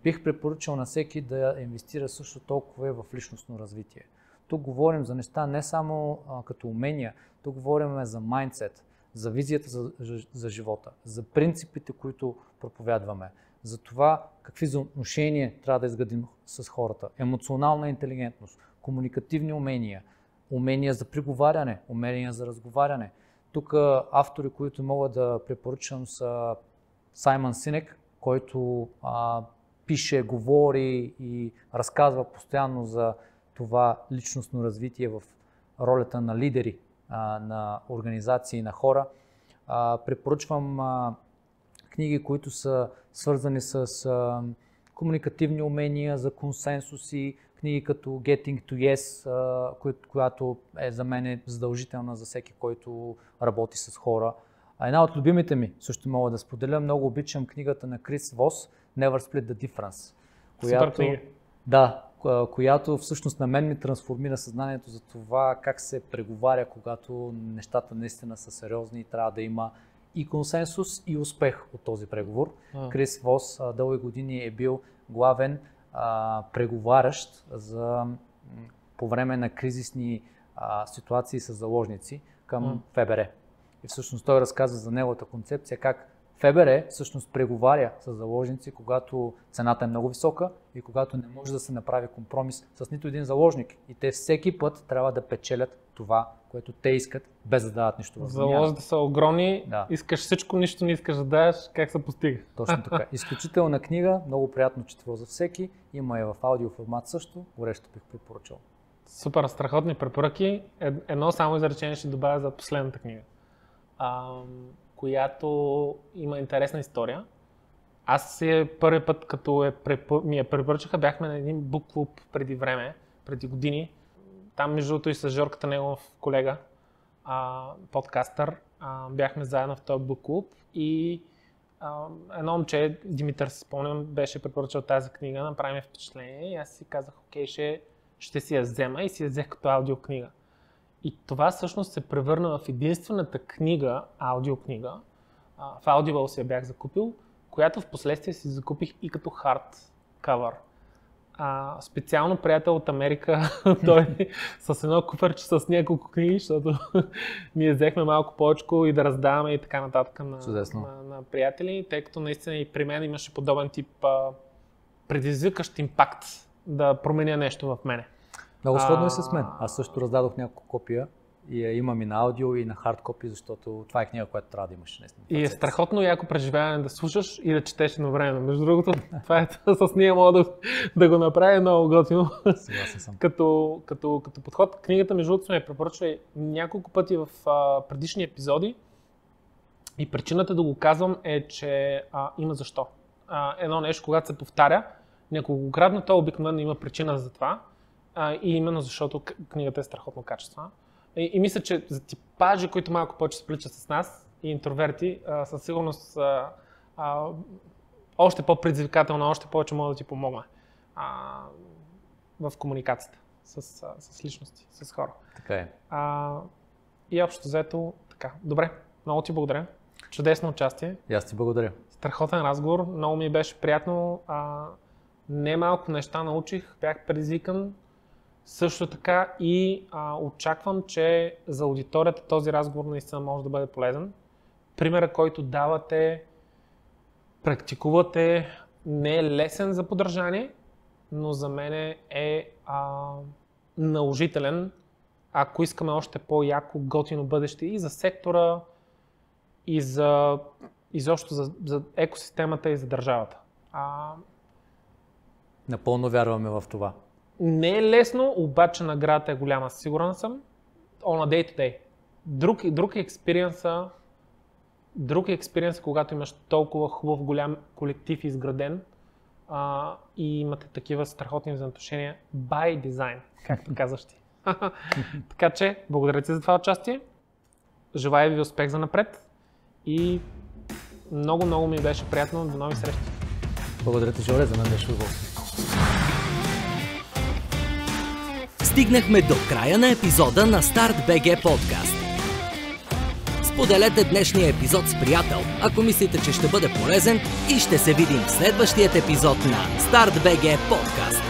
S2: бих препоръчал на всеки да инвестира също толкова и в личностно развитие. Тук говорим за неща не само като умения, тук говорим за майндсет, за визията за живота, за принципите, които проповядваме, за това какви отношения трябва да изградим с хората, емоционална интелигентност, комуникативни умения, умения за приговаряне, умения за разговаряне. Тук автори, които мога да препоръчам, са Саймън Синек, който пише, говори и разказва постоянно за това личностно развитие в ролята на лидери на организации, на хора. Препоръчвам книги, които са свързани с комуникативни умения, за консенсуси, книги като Getting to Yes, която е за мен задължителна за всеки, който работи с хора. Една от любимите ми, също мога да споделя, много обичам книгата на Крис Вос, Never Split the Difference. Която всъщност на мен ми трансформира съзнанието за това как се преговаря, когато нещата наистина са сериозни и трябва да има и консенсус, и успех от този преговор. Крис Вос дълги години е бил главен преговарящ по време на кризисни ситуации с заложници към ФБР. И всъщност той разказва за неговата концепция, как ФБР всъщност преговаря с заложници, когато цената е много висока и когато не може да се направи компромис с нито един заложник. И те всеки път трябва да печелят това, което те искат, без да дават нищо в замяна.
S5: Залозите са огромни, искаш всичко, нищо не искаш да дадеш, как се постига?
S2: Точно така. Изключителна книга, много приятно четиво за всеки. Има и в аудиоформат също, горещо бих препоръчал.
S5: Супер, страхотни препоръки. Едно само изречение ще добавя за последната книга, която има интересна история. Аз първи път, като ми я препоръчаха, бяхме на един бук клуб преди време, преди години. Там между другото и с Жорката, негов колега, подкастър, бяхме заедно в този бук клуб и едно момче, Димитър се спомням, беше препоръчал тази книга, направи ми впечатление и аз си казах, окей, ще си я взема и си я взех като аудиокнига. И това всъщност се превърна в единствената книга, аудиокнига, в Audible си я бях закупил, която в последствие си закупих и като hardcover. Специално приятел от Америка, той с едно куфърче с няколко книги, защото ние взехме малко повече и да раздаваме и така нататък на приятели, тъй като наистина и при мен имаше подобен тип предизвикащ импакт да променя нещо в мене.
S2: Много сходно и с мен. Аз също раздадох няколко копия и я имам и на аудио, и на хард копи, защото това е книга, която трябва да имаш.
S5: И е страхотно яко преживяване да слушаш и да четеш едновременно. Между другото, това е с ние мога да го направя много готино.
S2: Съгласен съм.
S5: Като подход. Книгата, между другото, сме препоръчвали няколко пъти в предишни епизоди и причината да го казвам е, че има защо. Едно нещо, когато се повтаря неколкократно, то обикновено има причина за това и именно защото книгата е страхотно качествена. И мисля, че за типажи, които малко повече се приличат с нас и интроверти, със сигурност още по-предизвикателно, още повече може да ти помогне в комуникацията с личности, с хора.
S2: Така е.
S5: И общо взето така. Добре, много ти благодаря. Чудесно участие.
S2: И аз ти благодаря.
S5: Страхотен разговор, много ми беше приятно. Не малко неща научих, бях предизвикан. Също така и очаквам, че за аудиторията този разговор наистина може да бъде полезен. Примерът, който давате, практикувате, не е лесен за поддържание, но за мен е наложителен, ако искаме още по-яко, готино бъдеще и за сектора, и изобщо за екосистемата и за държавата.
S2: Напълно вярваме в това.
S5: Не е лесно, обаче наградата е голяма, сигурен съм. On a day to day. Друг експириенс, когато имаш толкова хубав, голям колектив изграден и имате такива страхотни взаимоотношения by design, както казваш ти. Така че, благодаря ти за това участие. Желая ви успех за напред и много ми беше приятно. До нови срещи.
S2: Благодаря ти, Жоре, за мен беше удоволствие.
S1: Стигнахме до края на епизода на Start.bg подкаст. Споделете днешния епизод с приятел, ако мислите, че ще бъде полезен и ще се видим в следващият епизод на Start.bg подкаст.